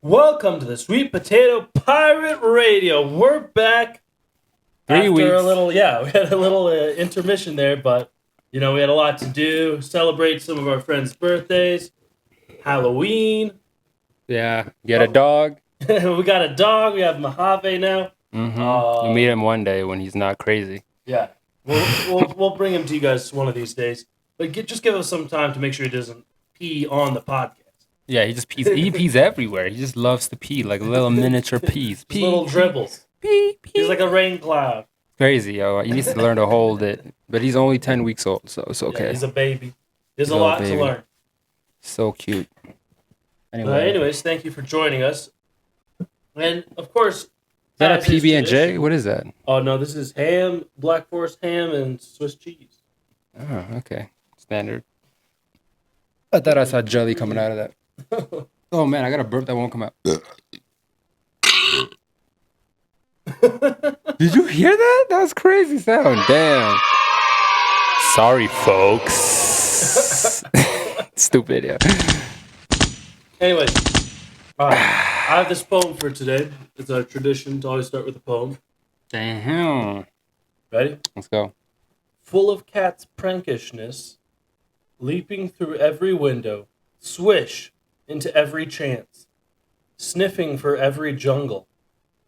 Welcome to the Sweet Potato Pirate Radio. We're back 3 weeks. a little, we had a little intermission there, but we had a lot to do. Celebrate some of our friends' birthdays, Halloween. Yeah, get a dog. We got a dog. We have Mojave now. Mm-hmm. You meet him one day when he's not crazy. Yeah, we'll bring him to you guys one of these days. But just give us some time to make sure he doesn't pee on the podcast. Yeah, he just pees. He pees everywhere. He just loves to pee, like little miniature pees. Pee, little dribbles. Pee. He's like a rain cloud. Crazy, yo. He needs to learn to hold it. But he's only 10 weeks old, so it's okay. Yeah, he's a baby. There's a lot to learn. So cute. Anyways, thank you for joining us. And, of course... Is that a PB&J? What is that? Oh, no, this is ham, Black Forest ham, and Swiss cheese. Oh, okay. Standard. I thought I saw jelly coming out of that. Oh, man, I got a burp that won't come out. Did you hear that? That was crazy sound. Damn. Sorry, folks. Stupid, yeah. Anyways, I have this poem for today. It's our tradition to always start with a poem. Damn. Ready? Let's go. Full of cat's prankishness, leaping through every window, swish into every chance, sniffing for every jungle,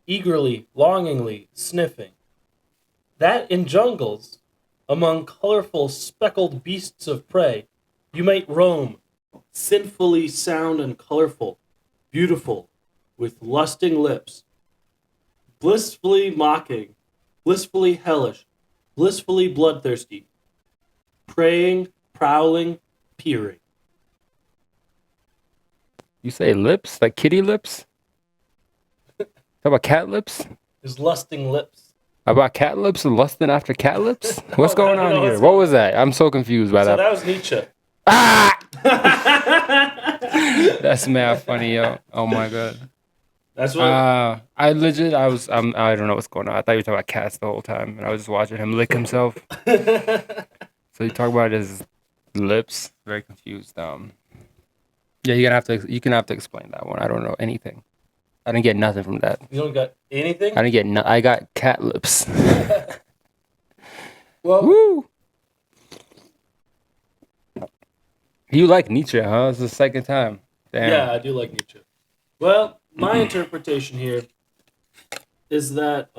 eagerly, longingly sniffing. That in jungles, among colorful speckled beasts of prey, you might roam, sinfully sound and colorful, beautiful, with lusting lips, blissfully mocking, blissfully hellish, blissfully bloodthirsty, praying, prowling, peering. You say lips? Like kitty lips? How about cat lips? His lusting lips. How about cat lips and lusting after cat lips? What's going on here? What was that? I'm so confused by that. So that was Nietzsche. Ah! That's mad funny, yo. Oh my god. That's what. I don't know what's going on. I thought you were talking about cats the whole time, and I was just watching him lick himself. So you talk about his lips. Very confused. Yeah, you're gonna have to explain that one. I don't know anything. I didn't get nothing from that. You don't got anything? I didn't get I got cat lips. Well, woo! You like Nietzsche, huh? It's the second time. Damn. Yeah, I do like Nietzsche. Well, my interpretation here is that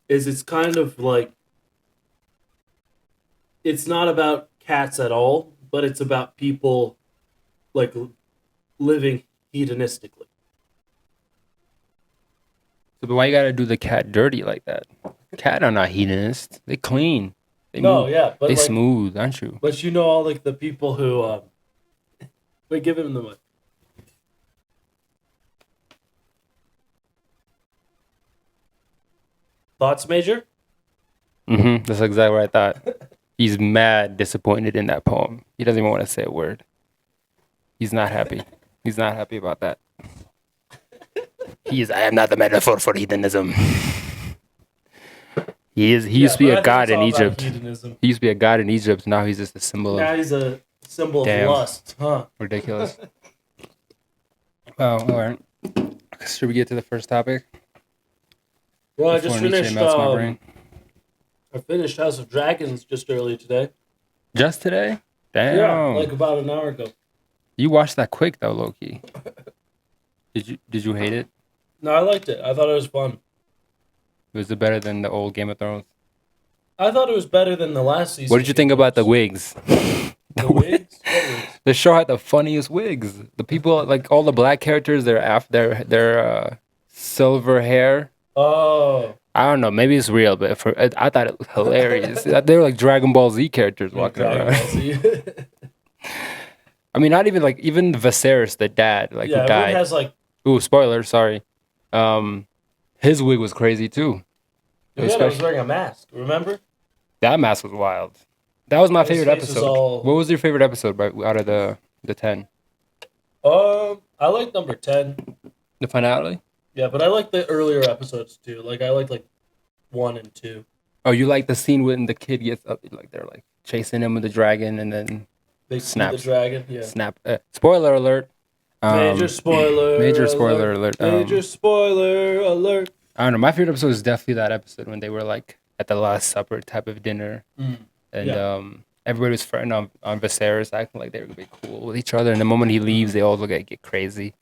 it's kind of like it's not about cats at all, but it's about people like living hedonistically. So, but why you gotta do the cat dirty like that? Cat are not hedonists. They clean. They but they smooth, aren't you? But you know all like the people who wait, give him the mic. Thoughts, Major? Mm-hmm. That's exactly what I thought. He's mad disappointed in that poem. He doesn't even want to say a word. He's not happy. He's not happy about that. I am not the metaphor for hedonism. He used to be a god in Egypt. He used to be a god in Egypt. Now he's just a symbol Now he's a symbol of lust, huh? Ridiculous. Oh, all right. Should we get to the first topic? Well, I just finished. I finished House of Dragons just earlier today. Just today? Damn. Yeah, like about an hour ago. You watched that quick though, Loki. Did you hate it? No, I liked it. I thought it was fun. Was it better than the old Game of Thrones? I thought it was better than the last season. What did you think about the wigs? The wigs? What wigs? The show had the funniest wigs. The people, like all the black characters, their silver hair. Oh. I don't know. Maybe it's real, but I thought it was hilarious. They were like Dragon Ball Z characters walking around. I mean, not even like even Viserys, the dad, who died. Has like. Ooh, spoiler! Sorry. His wig was crazy too. Yeah, he was wearing a mask. Remember? That mask was wild. That was my favorite episode. What was your favorite episode out of the 10? I like number 10. The finale? Yeah, but I like the earlier episodes too. Like I like 1 and 2. Oh, you like the scene when the kid gets up, like they're like chasing him with the dragon, and then they snap the dragon. Yeah. Snap. Spoiler alert. Major spoiler. Major spoiler alert. Major spoiler alert. I don't know. My favorite episode is definitely that episode when they were like at the Last Supper type of dinner, and Yeah. everybody was fronting on Viserys, acting like they were gonna be cool with each other. And the moment he leaves, they all look at get crazy.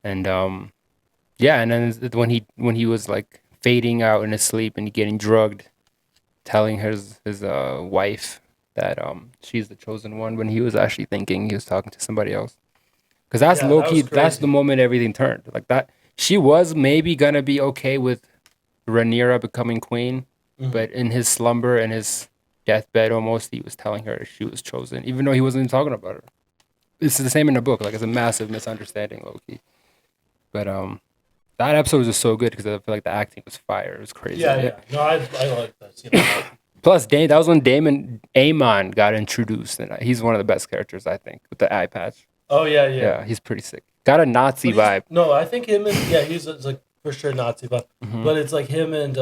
And yeah, and then when he was like fading out in his sleep and getting drugged, telling his wife that she's the chosen one when he was actually thinking he was talking to somebody else. Because that's Yeah, low that key. was That's the crazy. moment everything turned. Like that, she was maybe gonna be okay with Rhaenyra becoming queen, but in his slumber and his deathbed, almost, he was telling her she was chosen, even though he wasn't even talking about her. It's the same in the book. Like it's a massive misunderstanding, low key. But that episode was just so good because I feel like the acting was fire. It was crazy. Yeah, yeah. No, I like that scene a lot. Plus, that was when Amon got introduced, and he's one of the best characters I think with the eye patch. Oh yeah, yeah. Yeah, he's pretty sick. Got a Nazi But vibe. no, I think him and it's like for sure Nazi vibe. But it's like him and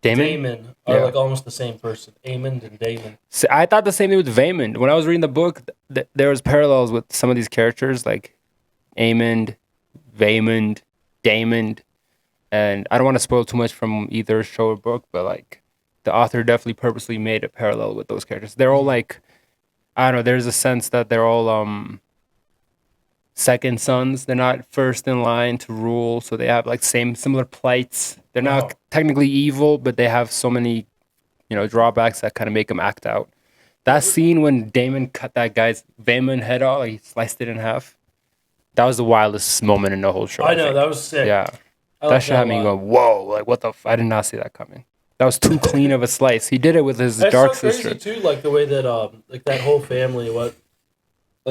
Damon are Yeah. like almost the same person. Aemond and Damon. See, I thought the same thing with Vaymond. When I was reading the book, there was parallels with some of these characters, like Aemond, Vaymond, Damon, and I don't want to spoil too much from either show or book, but like the author definitely purposely made a parallel with those characters. They're all like, I don't know. There's a sense that they're all second sons. They're not first in line to rule, so they have like similar plights. They're not Wow. technically evil, but they have so many, drawbacks that kind of make them act out. That scene when Damon cut that guy's Vaymond head off, like he sliced it in half. That was the wildest moment in the whole show. I know think. that was sick. Yeah, I that like shit had me a lot. going, whoa! Like what the? I did not see that coming. That was too clean of a slice. He did it with his That's dark so crazy sister. too, like the way that like that whole family, like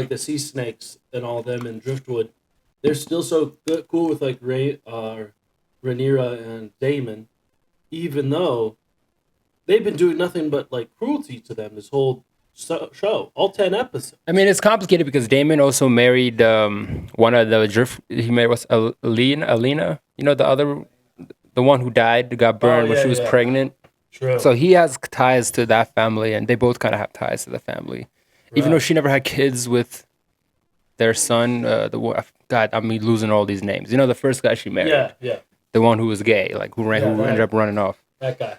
the sea snakes and all them in Driftwood, they're still so cool with like Rhaenyra and Damon, even though they've been doing nothing but like cruelty to them this whole show, all 10 episodes. I mean, it's complicated because Damon also married one of the drift. He married was Alina. You know the one who died, got burned when yeah, she was yeah. pregnant. True. So he has ties to that family, and they both kind of have ties to the family. Even though Right. she never had kids with their son, God, I'm losing all these names. You know, the first guy she married, Yeah, the one who was gay, like who Yeah, who right. ended up running off. that guy.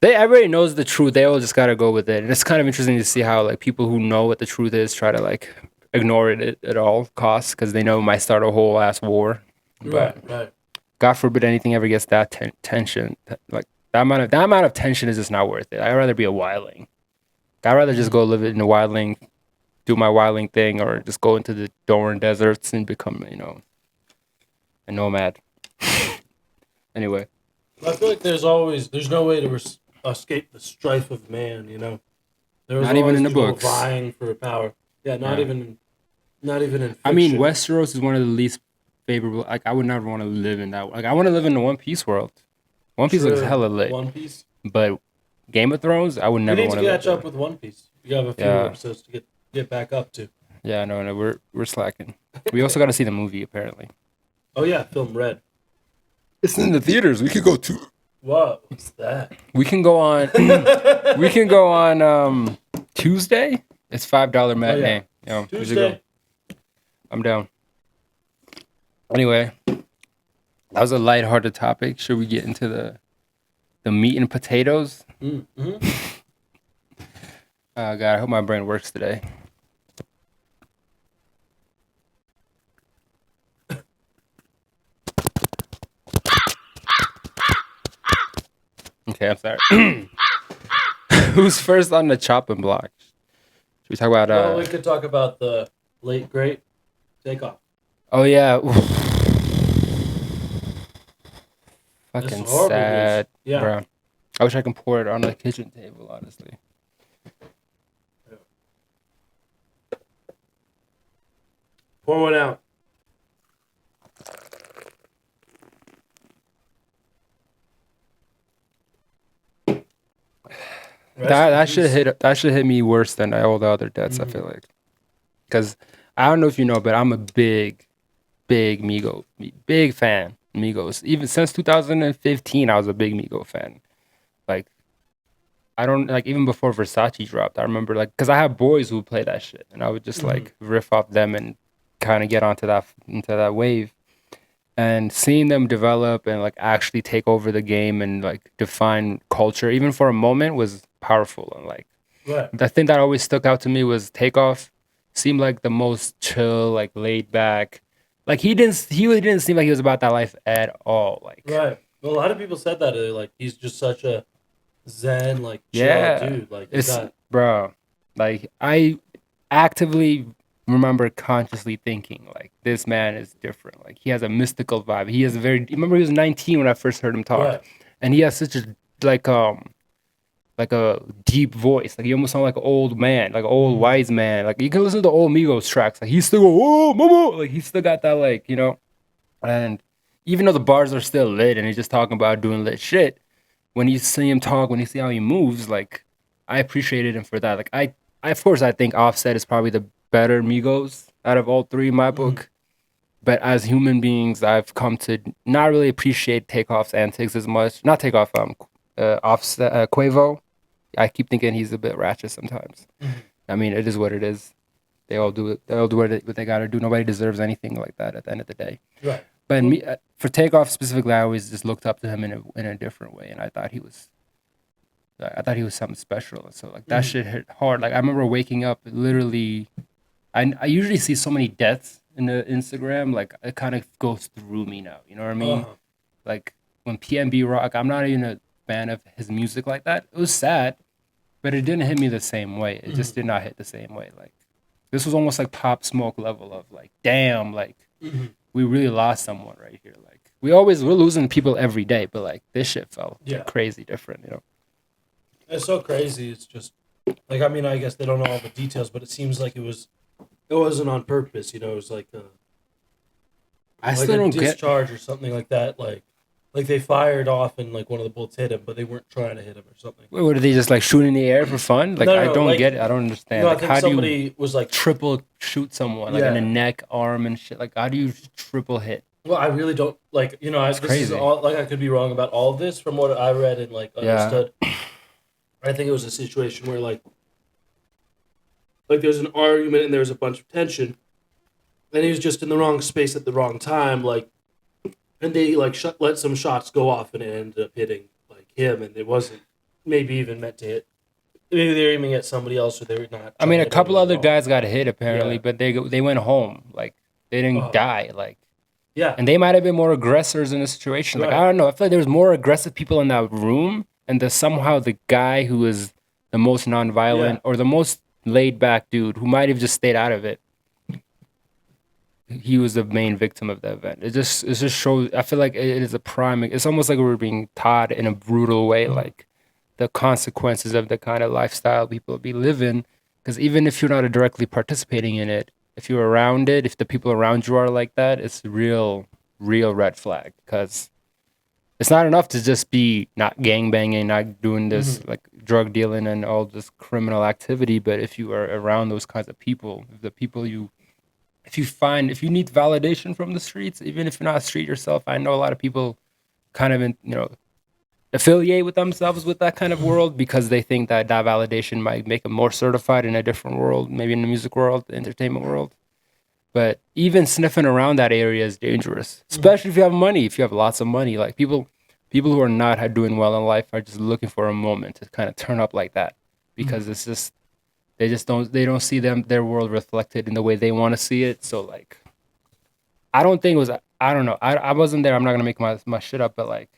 Everybody knows the truth. They all just gotta go with it, and it's kind of interesting to see how like people who know what the truth is try to like ignore it at all costs because they know it might start a whole ass war. But Right. God forbid anything ever gets that tension. Like that amount of tension is just not worth it. I'd rather be a wildling. I'd rather just go live in the wildling, do my wildling thing, or just go into the Doran deserts and become a nomad. Anyway. I feel like there's no way to escape the strife of man. There was Not even always in the people books. vying for power. Yeah, not Yeah. even in. I mean, fiction. Westeros is one of the least favorable. Like, I would never want to live in that. Like, I want to live in the One Piece world. One Piece looks True. hella lit. One Piece. But Game of Thrones, I would We never need want to to catch live up with One Piece. We have a few Yeah. episodes to get back up to. there. Yeah, no, we're slacking. We also got to see the movie apparently. Oh yeah, film Red. It's in the theaters. We could go to. What? What's that? We can go on. We can go on Tuesday. It's $5 matinee. We should Tuesday. go. I'm down. Anyway, that was a lighthearted topic. Should we get into the meat and potatoes? Mm-hmm. God, I hope my brain works today. Okay, I'm sorry. Who's first on the chopping block? Should we talk about Well, we could talk about the late great Takeoff. Oh yeah. It's Fucking horrible sad, news. Yeah. bro. I wish I could pour it on the kitchen table, honestly. Pour one out. That should hit me worse than all the other deaths. I feel like, because I don't know if you know, but I'm a big fan. Migos. Even since 2015, I was a big Migo fan. Like, I don't like even before Versace dropped. I remember like because I have boys who would play that shit, and I would just like riff off them and kind of get into that wave. And seeing them develop and like actually take over the game and like define culture, even for a moment, was powerful. And like Right. the thing that always stuck out to me was Takeoff seemed like the most chill, like laid back. Like he really didn't seem like he was about that life at all. Like Right. Well, a lot of people said that like he's just such a zen, like chill yeah, dude. Like he's it's got bro. Like I actively remember consciously thinking like this man is different. Like he has a mystical vibe. He has a very. Remember he was 19 when I first heard him talk, right. and he has such a like like a deep voice. Like he almost sound like an old man, like an old wise man. Like you can listen to old Migos tracks. Like he still go, oh mama, like he still got that like, you know. And even though the bars are still lit and he's just talking about doing lit shit, when you see him talk, when you see how he moves, like I appreciated him for that. Like I of course I think Offset is probably the better Migos out of all three in my book. But as human beings, I've come to not really appreciate Takeoff's antics as much. Not Takeoff, Offset, Quavo. I keep thinking he's a bit ratchet sometimes. I mean, it is what it is. They all do it. They all do what they gotta do. Nobody deserves anything like that at the end of the day. Right. But me, for Takeoff specifically, I always just looked up to him in a different way, and I thought he was something special. And so like that shit hit hard. Like I remember waking up literally. I usually see so many deaths in the Instagram. Like it kind of goes through me now. You know what I mean? Uh-huh. Like when PNB Rock, I'm not even a fan of his music like that. It was sad, but it didn't hit me the same way. It just did not hit the same way. Like this was almost like Pop Smoke level of like, damn, like we really lost someone right here. Like we're losing people every day, but like this shit felt Yeah. crazy different, you know? It's so crazy. It's just like I mean, I guess they don't know all the details, but it seems like it wasn't on purpose. You know, it was like I like still a don't get. discharge or something like that. Like they fired off and like one of the bullets hit him, but they weren't trying to hit him or something. Wait, what, are they just like shoot in the air for fun? Like No, I don't like, get it. I don't understand. No, I Like think how do you somebody was like, triple shoot someone like in the Yeah. neck, arm, and shit? Like how do you triple hit? well, I really don't like. You know, this is crazy. all like I could be wrong about all of this from what I read and like Yeah. understood. I think it was a situation where like there was an argument and there was a bunch of tension, and he was just in the wrong space at the wrong time, like, and they like let some shots go off and it ended up hitting like him, and it wasn't maybe even meant to hit. Maybe they were aiming at somebody else, or they were not. I mean, trying a to hit couple anyone other at all. guys got hit apparently, Yeah. but they went home. Like they didn't Uh-huh. die. Like, Yeah, and they might have been more aggressors in the situation. Like Right. I don't know. I feel like there was more aggressive people in that room, and somehow the guy who was the most nonviolent Yeah. or the most laid back dude who might have just stayed out of it. He was the main victim of the event. It just shows. I feel like it is a prime. It's almost like we're being taught in a brutal way, like the consequences of the kind of lifestyle people be living. Because even if you're not directly participating in it, if you're around it, if the people around you are like that, it's real red flag. Because it's not enough to just be not gang banging, not doing this like drug dealing and all this criminal activity. But if you are around those kinds of people, if you need validation from the streets, even if you're not a street yourself, I know a lot of people kind of affiliate with themselves with that kind of world because they think that validation might make them more certified in a different world, maybe in the music world, the entertainment world. But even sniffing around that area is dangerous, especially if you have money. If you have lots of money, like people who are not doing well in life are just looking for a moment to kind of turn up like that because it's just they don't see their world reflected in the way they want to see it. So like, I don't think it was. I don't know. I wasn't there. I'm not gonna make my shit up, but like,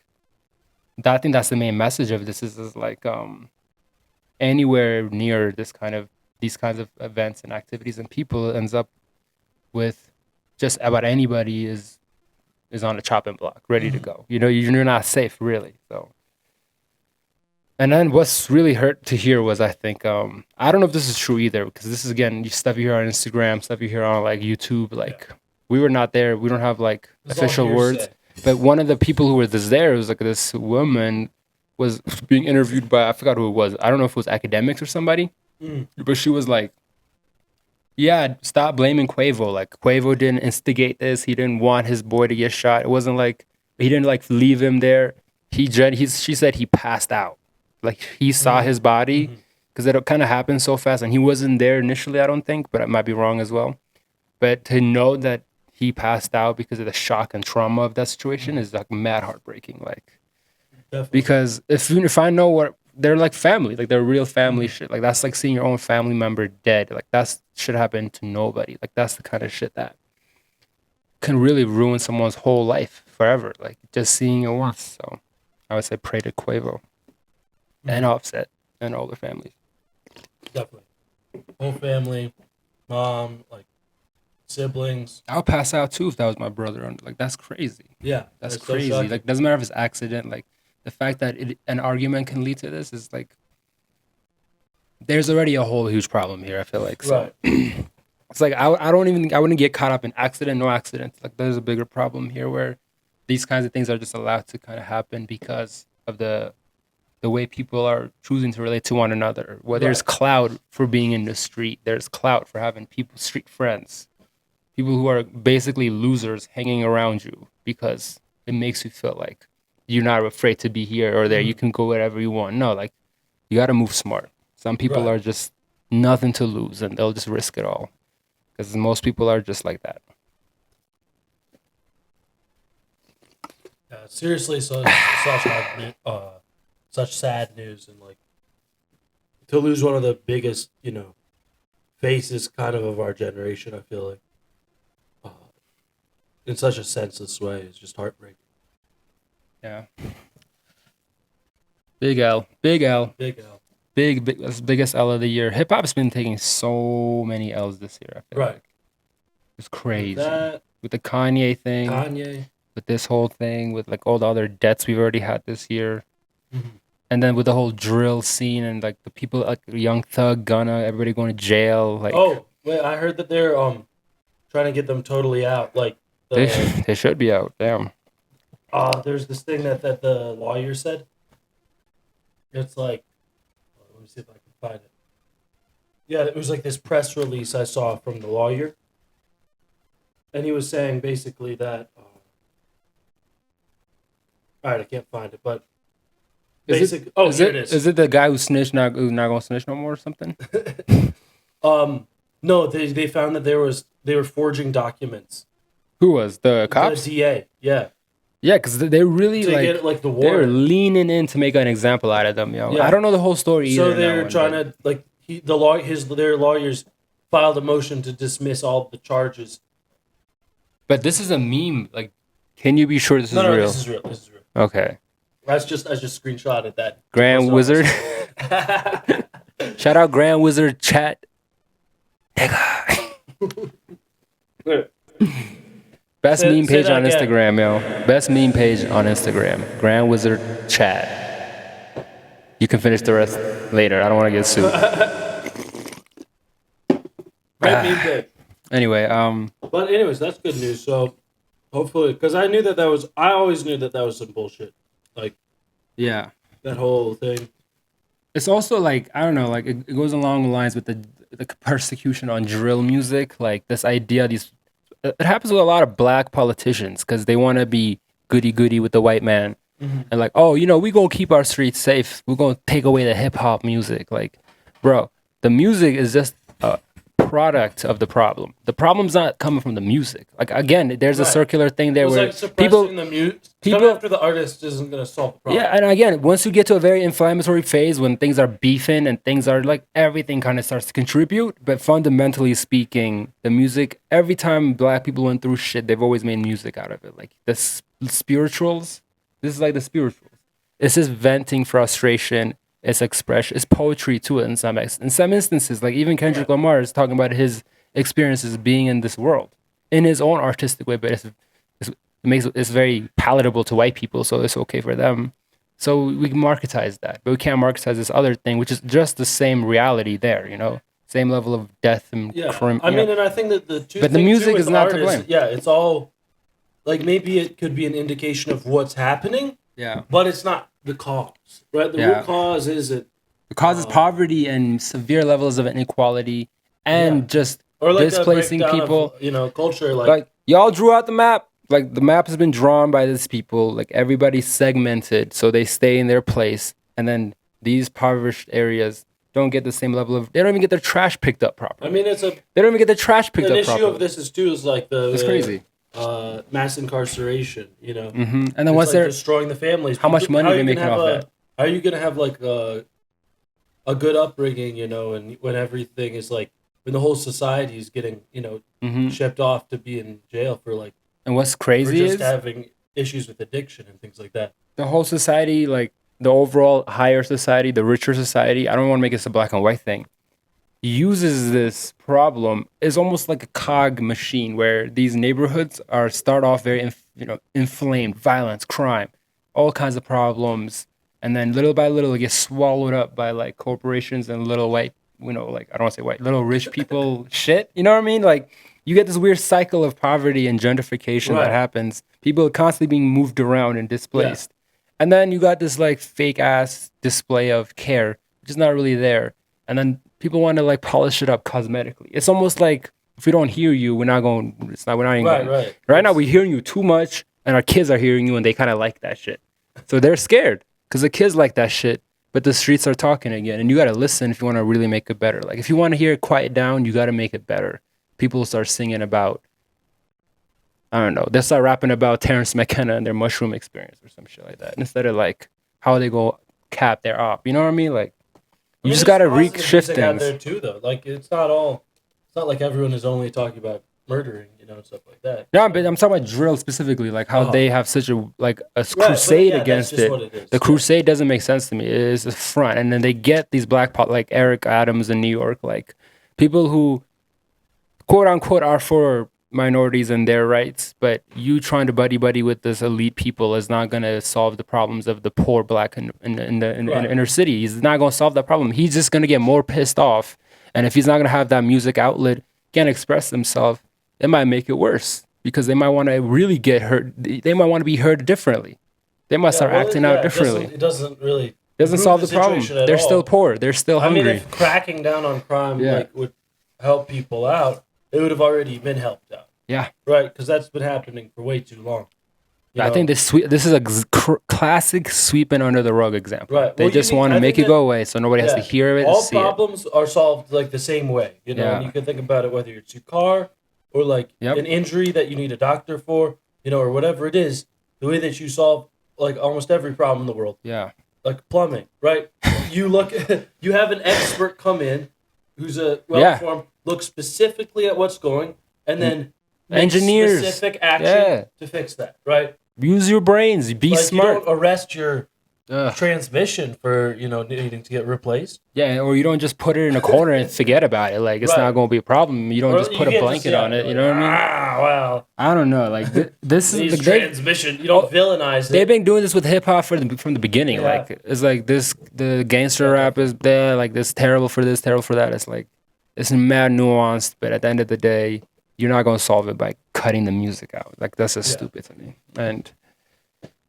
I think that's the main message of this is like anywhere near these kinds of events and activities and people ends up with just about anybody is on a chopping block, ready to go. You know, you're not safe really. So. And then what's really hurt to hear was I think I don't know if this is true either because this is again stuff you hear on Instagram, stuff you hear on like YouTube. Like we were not there, we don't have like It's all official words. hearsay. But one of the people who were there was like this woman was being interviewed by I forgot who it was. I don't know if it was academics or somebody, but she was like, "Yeah, stop blaming Quavo. Like Quavo didn't instigate this. He didn't want his boy to get shot. It wasn't like he didn't like leave him there. She said he passed out." Like he saw his body because it kind of happened so fast and he wasn't there initially, I don't think, but I might be wrong as well. But to know that he passed out because of the shock and trauma of that situation is like mad heartbreaking. Like, Definitely. because if I know what they're like family, like they're real family shit. Like that's like seeing your own family member dead. Like that's should happen to nobody. Like that's the kind of shit that can really ruin someone's whole life forever. Like just seeing it once. So I would say pray to Quavo and Offset and all their families. Definitely. Whole family, mom, like siblings. I'll pass out too if that was my brother. Like that's crazy. Yeah, That's it's so crazy. shocking. Like doesn't matter if it's accident. Like the fact that an argument can lead to this is like there's already a whole huge problem here. I feel like so. Right. It's like I wouldn't get caught up in accident, no accident. Like there's a bigger problem here where these kinds of things are just allowed to kind of happen because of the way people are choosing to relate to one another. Where there's Right. clout for being in the street, there's clout for having people street friends, people who are basically losers hanging around you because it makes you feel like you're not afraid to be here or there. You can go wherever you want. No, like you got to move smart. Some people Right. are just nothing to lose and they'll just risk it all. Because most people are just like that. Seriously, such sad news, and like to lose one of the biggest, faces kind of our generation. I feel like, in such a senseless way, is just heartbreaking. Yeah. Big L. Big L. Big L. Big, that's the biggest L of the year. Hip hop's been taking so many L's this year. I feel Right. like. It's crazy. That With the Kanye thing, Kanye. with this whole thing, with like all the other debts we've already had this year. Mhm. And then with the whole drill scene and like the people like Young Thug, Gunna, everybody going to jail. Like Oh wait, I heard that they're trying to get them totally out. Like they, the they should be out. Damn. there's this thing that the lawyer said. It's like, let me see if I can find it. Yeah, it was like this press release I saw from the lawyer, and he was saying basically that. All right, I can't find it, but Is basic. Oh, is here it it is. is it the guy who snitched who's not gonna snitch no more or something? No, they found that they were forging documents. Who was the cops? The DA, yeah, Yeah, because they really to like get like the they're warrant. leaning in to make an example out of them, yo. Yeah. I don't know the whole story either. So in that they're one, trying but- to like their lawyers filed a motion to dismiss all the charges. But this is a meme. Like, can you be sure this is No, real? this is real. This is real. Okay. I just screenshotted that. Grand Wizard. Nigga. Shout out Grand Wizard chat. Best Say meme page that on again. Instagram, yo. Best meme page on Instagram. Grand Wizard chat. You can finish the rest later. I don't want to get sued. Right, meme day. Anyway, But anyways, that's good news. So hopefully, because I always knew that was some bullshit. Like yeah. that whole thing. It's also like I don't know, like it goes along the lines with the persecution on drill music, like this idea. It happens with a lot of black politicians because they want to be goody with the white man, and like, oh, we gonna keep our streets safe. We're gonna take away the hip hop music. Like, bro, the music is just a product of the problem. The problem's not coming from the music. Like again, there's a Right. circular thing there It was where like suppressing the mute. people- Coming after the artist isn't gonna solve the problem. Yeah, and again, once you get to a very inflammatory phase when things are beefing and things are like everything kind of starts to contribute, but fundamentally speaking, the music, every time black people went through shit, they've always made music out of it. Like the spirituals, this is like the spirituals. It's just venting frustration, it's expression, it's poetry to it in some instances. Like even Kendrick Lamar is talking about his experiences being in this world in his own artistic way, but it's very palatable to white people, so it's okay for them. So we can marketize that, but we can't marketize this other thing, which is just the same reality there, same level of death and Yeah, crime. I mean, and I think that the two. But the thing, music too, with is not to art blame. Yeah, it's all like maybe it could be an indication of what's happening, yeah, but it's not the cause, right? The Yeah. root cause is it, it causes poverty and severe levels of inequality, and Yeah. just or like displacing a breakdown people. of, culture, Like y'all drew out the map. Like the map has been drawn by these people. Like everybody's segmented, so they stay in their place, and then these impoverished areas don't get the same level of. They don't even get their trash picked up properly. I mean, it's a They don't even get their trash picked an up issue properly. of this is too is like the That's crazy. mass incarceration. You know, And then it's once like they're destroying the families. How much money how are they you gonna making have off a- that? How are you gonna have like a good upbringing? You know, and when everything is like when the whole society is getting shipped off to be in jail for like and what's for crazy just is having issues with addiction and things like that. the whole society, like the overall higher society, the richer society. I don't want to make this a black and white thing. Uses this problem is almost like a cog machine where these neighborhoods are start off very inflamed, violence, crime, all kinds of problems, and then little by little it gets swallowed up by like corporations and little white, like I don't want to say white, little rich people shit. You know what I mean? Like you get this weird cycle of poverty and gentrification Right. that happens. People are constantly being moved around and displaced. And then you got this like fake ass display of care, which is not really there. And then people want to like polish it up cosmetically. It's almost like if we don't hear you, we're not going. We're not even Right, going. right. Right now, we're hearing you too much, and our kids are hearing you, and they kind of like that shit. So they're scared because the kids like that shit, but the streets are talking again, and you got to listen if you want to really make it better. Like if you want to hear it quiet down, you got to make it better. People start singing about. I don't know. They start rapping about Terrence McKenna and their mushroom experience or some shit like that, instead of like how they go cap their op. You know what I mean? Like I you mean, just there's gotta positive reshift music out things. there too, though. Like it's not like everyone is only talking about murdering, and stuff like that. No, but I'm talking about drill specifically, like how Uh-huh. they have such a but crusade yeah, that's against just it. what it is. The Yeah. crusade doesn't make sense to me. It is a front, and then they get these black like Eric Adams in New York, like people who quote unquote are for minorities and their rights, but you trying to buddy with this elite people is not gonna solve the problems of the poor black in the Right. inner city. He's not gonna solve that problem. He's just gonna get more pissed off, and if he's not gonna have that music outlet, can't express himself, it might make it worse because they might want to really get hurt. They might want to be heard differently. They might start acting out differently. It doesn't really Doesn't improve solve the problem. situation at They're all. still poor. They're still I mean, hungry. if cracking down on crime Yeah. like would help people out, it would have already been helped out. Yeah. Right, because that's been happening for way too long. You I know? think this is a classic sweeping under the rug example. Right. They Well, just you need- want I to make think it go away so nobody has to Yeah. hear it all and see it. problems are solved like the same way. And Yeah. you can think about it whether it's your car or like Yep. an injury that you need a doctor for, or whatever it is. The way that you solve like almost every problem in the world, Yeah. like plumbing, right? You you have an expert come in who's a well Yeah. informed, look specifically at what's going, and then make Engineers. specific action Yeah. to fix that, right? Use your brains. Be Like smart. you don't arrest your Ugh. transmission for needing to get replaced. Yeah, or you don't just put it in a corner and forget about it. Like it's Right. not going to be a problem. You don't Or just you put a can't blanket just, on it. like, You know what I mean? Ah, well, I don't know. Like this is these like, transmission. You don't villainize it. they've been doing this with hip hop from the beginning. Yeah. Like it's like the gangster rap is there. Like this terrible for this, terrible for that. It's like it's mad nuanced, but at the end of the day, you're not gonna solve it by cutting the music out. Like that's just Yeah. stupid to me. And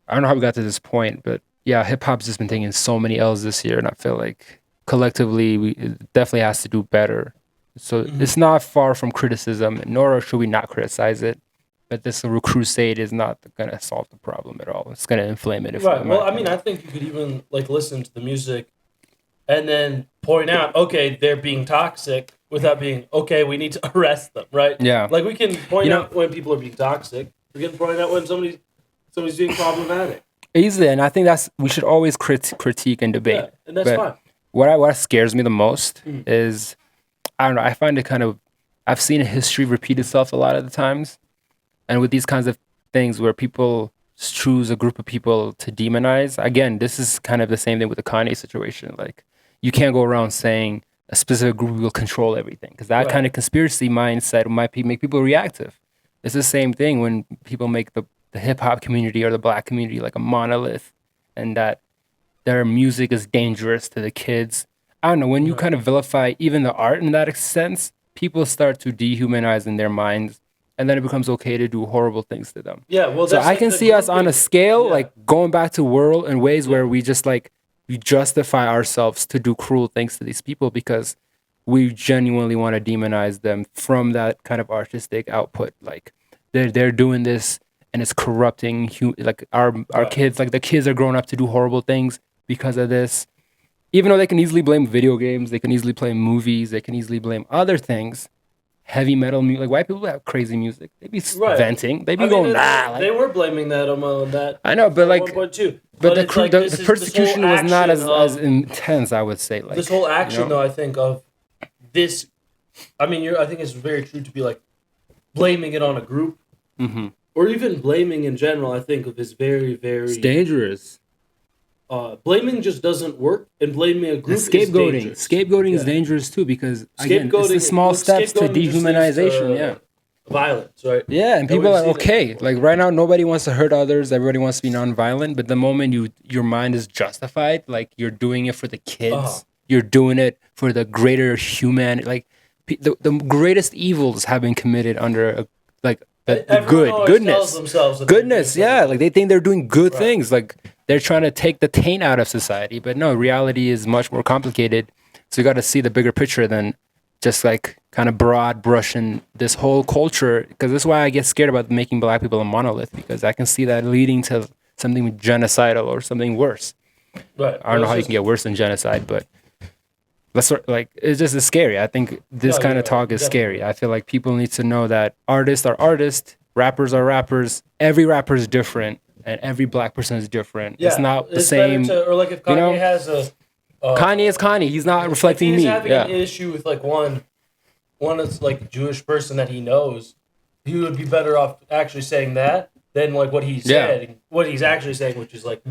I don't know how we got to this point, but yeah, hip hop's just been taking so many L's this year, and I feel like collectively it definitely has to do better. So Mhm. it's not far from criticism, nor should we not criticize it. But this crusade is not gonna solve the problem at all. It's gonna inflame it. Right. Well, I mean, I think you could even like listen to the music, and then point out, okay, they're being toxic, without being, okay, we need to arrest them, right? Yeah. Like we can point You know- out when people are being toxic. We can point out when somebody's being problematic. easily, and I think we should always critique and debate. Yeah, and that's But fine. what scares me the most Mm. is I don't know. I find it kind of I've seen history repeat itself a lot of the times, and with these kinds of things where people choose a group of people to demonize. Again, this is kind of the same thing with the Kanye situation. Like you can't go around saying a specific group will control everything because that Right. kind of conspiracy mindset might make people reactive. It's the same thing when people make the hip hop community or the black community like a monolith, and that their music is dangerous to the kids. I don't know, when you Right. kind of vilify even the art in that sense, people start to dehumanize in their minds, and then it becomes okay to do horrible things to them. Yeah. Well, So that's I like can the see us on a grouping. scale, Yeah. like going back to world in ways where we just like we justify ourselves to do cruel things to these people because we genuinely want to demonize them from that kind of artistic output. Like they're doing this and it's corrupting like our Right. kids. Like the kids are growing up to do horrible things because of this. even though they can easily blame video games, they can easily blame movies, they can easily blame other things. Heavy metal music, like white people have crazy music. They be Right. venting. They be I mean, going nah. they Like, were blaming that on that. I know, but at like, one point too. but it's like, the persecution was not as intense. I would say. Like this whole action, you know? though, I think of this. I mean, I think it's very true to be like blaming it on a group, or even blaming in general. I think of is very, very. It's dangerous. Blaming just doesn't work, and blaming a group Scapegoating. is dangerous. Scapegoating is dangerous too because again, it's the small steps to dehumanization. Yeah. Violence, right? Yeah, and people are okay. Like right now, nobody wants to hurt others. Everybody wants to be nonviolent. But the moment your mind is justified, like you're doing it for the kids, you're doing it for the greater human. Like the greatest evils have been committed under the goodness. Yeah, like they think they're doing good things. Like they're trying to take the taint out of society. But no, reality is much more complicated. So you got to see the bigger picture than just like kind of broad brushing this whole culture, because this is why I get scared about making black people a monolith, because I can see that leading to something genocidal or something worse. Right. I don't know how you can get worse than genocide, but it's just scary. I think this kind of talk is scary. I feel like people need to know that artists are artists, rappers are rappers. Every rapper is different, and every black person is different. Yeah, it's not the same. Or like if Kanye has a Kanye is Kanye. He's not reflecting me. He's having an issue with like one is like a Jewish person that he knows. He would be better off actually saying that than like what he said, what he's actually saying, which is like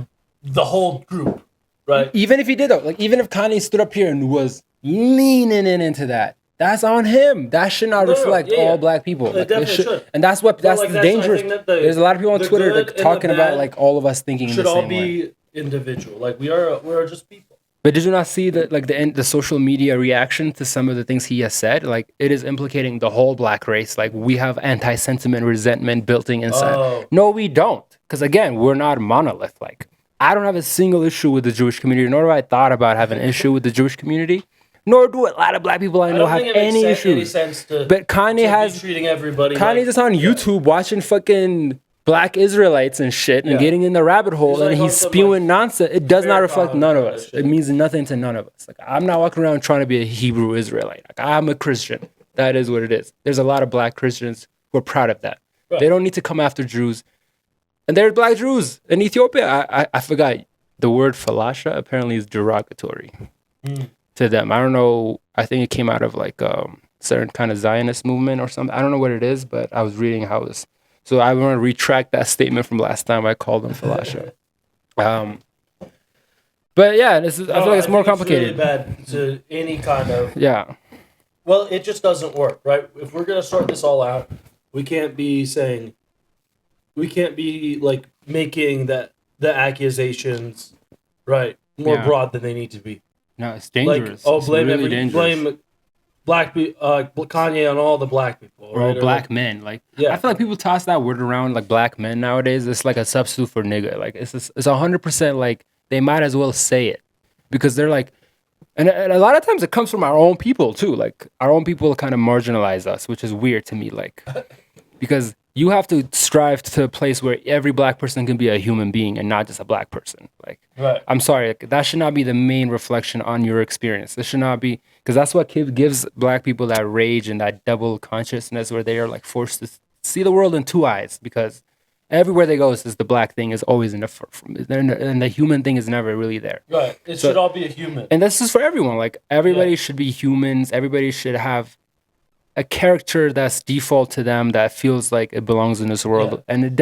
the whole group, right? Even if he did though, like even if Kanye stood up here and was leaning into that, that's on him. That should not reflect all black people. It definitely should. And that's dangerous. There's a lot of people on Twitter that talking about like all of us thinking in the same way. Should all be individual. Like we're just people. But did you not see the social media reaction to some of the things he has said? Like it is implicating the whole black race. Like we have anti-sentiment, resentment built inside. Oh. No, we don't. Because again, we're not a monolith. Like I don't have a single issue with the Jewish community, nor do I thought about having an issue with the Jewish community. Nor do a lot of black people I know have any issues. But Kanye has treating everybody. Kanye's just on YouTube watching fucking black Israelites and shit and getting in the rabbit hole and he's spewing nonsense. It does not reflect none of us. It means nothing to none of us. Like I'm not walking around trying to be a Hebrew Israelite. Like I'm a Christian. That is what it is. There's a lot of black Christians who are proud of that. Right. They don't need to come after Jews. And there's black Jews in Ethiopia. I forgot the word falasha apparently is derogatory to them. I don't know. I think it came out of like certain kind of Zionist movement or something. I don't know what it is, but I was reading how it's. So I want to retract that statement from last time I called them falasha. But yeah, I feel like it's more complicated. It's really bad to any kind of. Yeah. Well, it just doesn't work, right? If we're gonna sort this all out, we can't be like making the accusations right more broad than they need to be. No, it's dangerous. Like, blame black people, Kanye on all the black people, or black men. Like, I feel like people toss that word around like black men nowadays. It's like a substitute for nigga. Like, it's 100% like they might as well say it because they're like, and a lot of times it comes from our own people too. Like, our own people kind of marginalize us, which is weird to me. Like, because you have to strive to a place where every black person can be a human being and not just a black person. Like, I'm sorry, like, that should not be the main reflection on your experience. This should not be, because that's what gives black people that rage and that double consciousness where they are like forced to see the world in two eyes, because everywhere they go, it's just the black thing is always in the and the human thing is never really there. Right. It should all be a human. And this is for everyone. Like, everybody should be humans. Everybody should have a character that's default to them that feels like it belongs in this world, and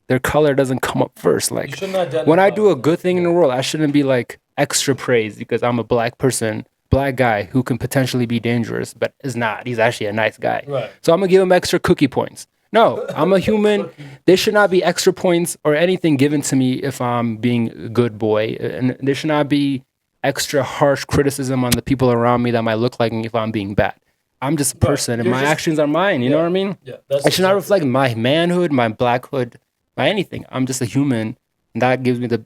their color doesn't come up first. Like, when I do a good thing in the world, I shouldn't be like extra praised because I'm a black person, black guy who can potentially be dangerous, but is not. He's actually a nice guy. Right. So I'm gonna give him extra cookie points. No, I'm a human. There should not be extra points or anything given to me if I'm being a good boy, and there should not be extra harsh criticism on the people around me that might look like me if I'm being bad. I'm just a person, and my actions are mine. You know what I mean? Yeah. It should not reflect my manhood, my blackhood, my anything. I'm just a human, and that gives me the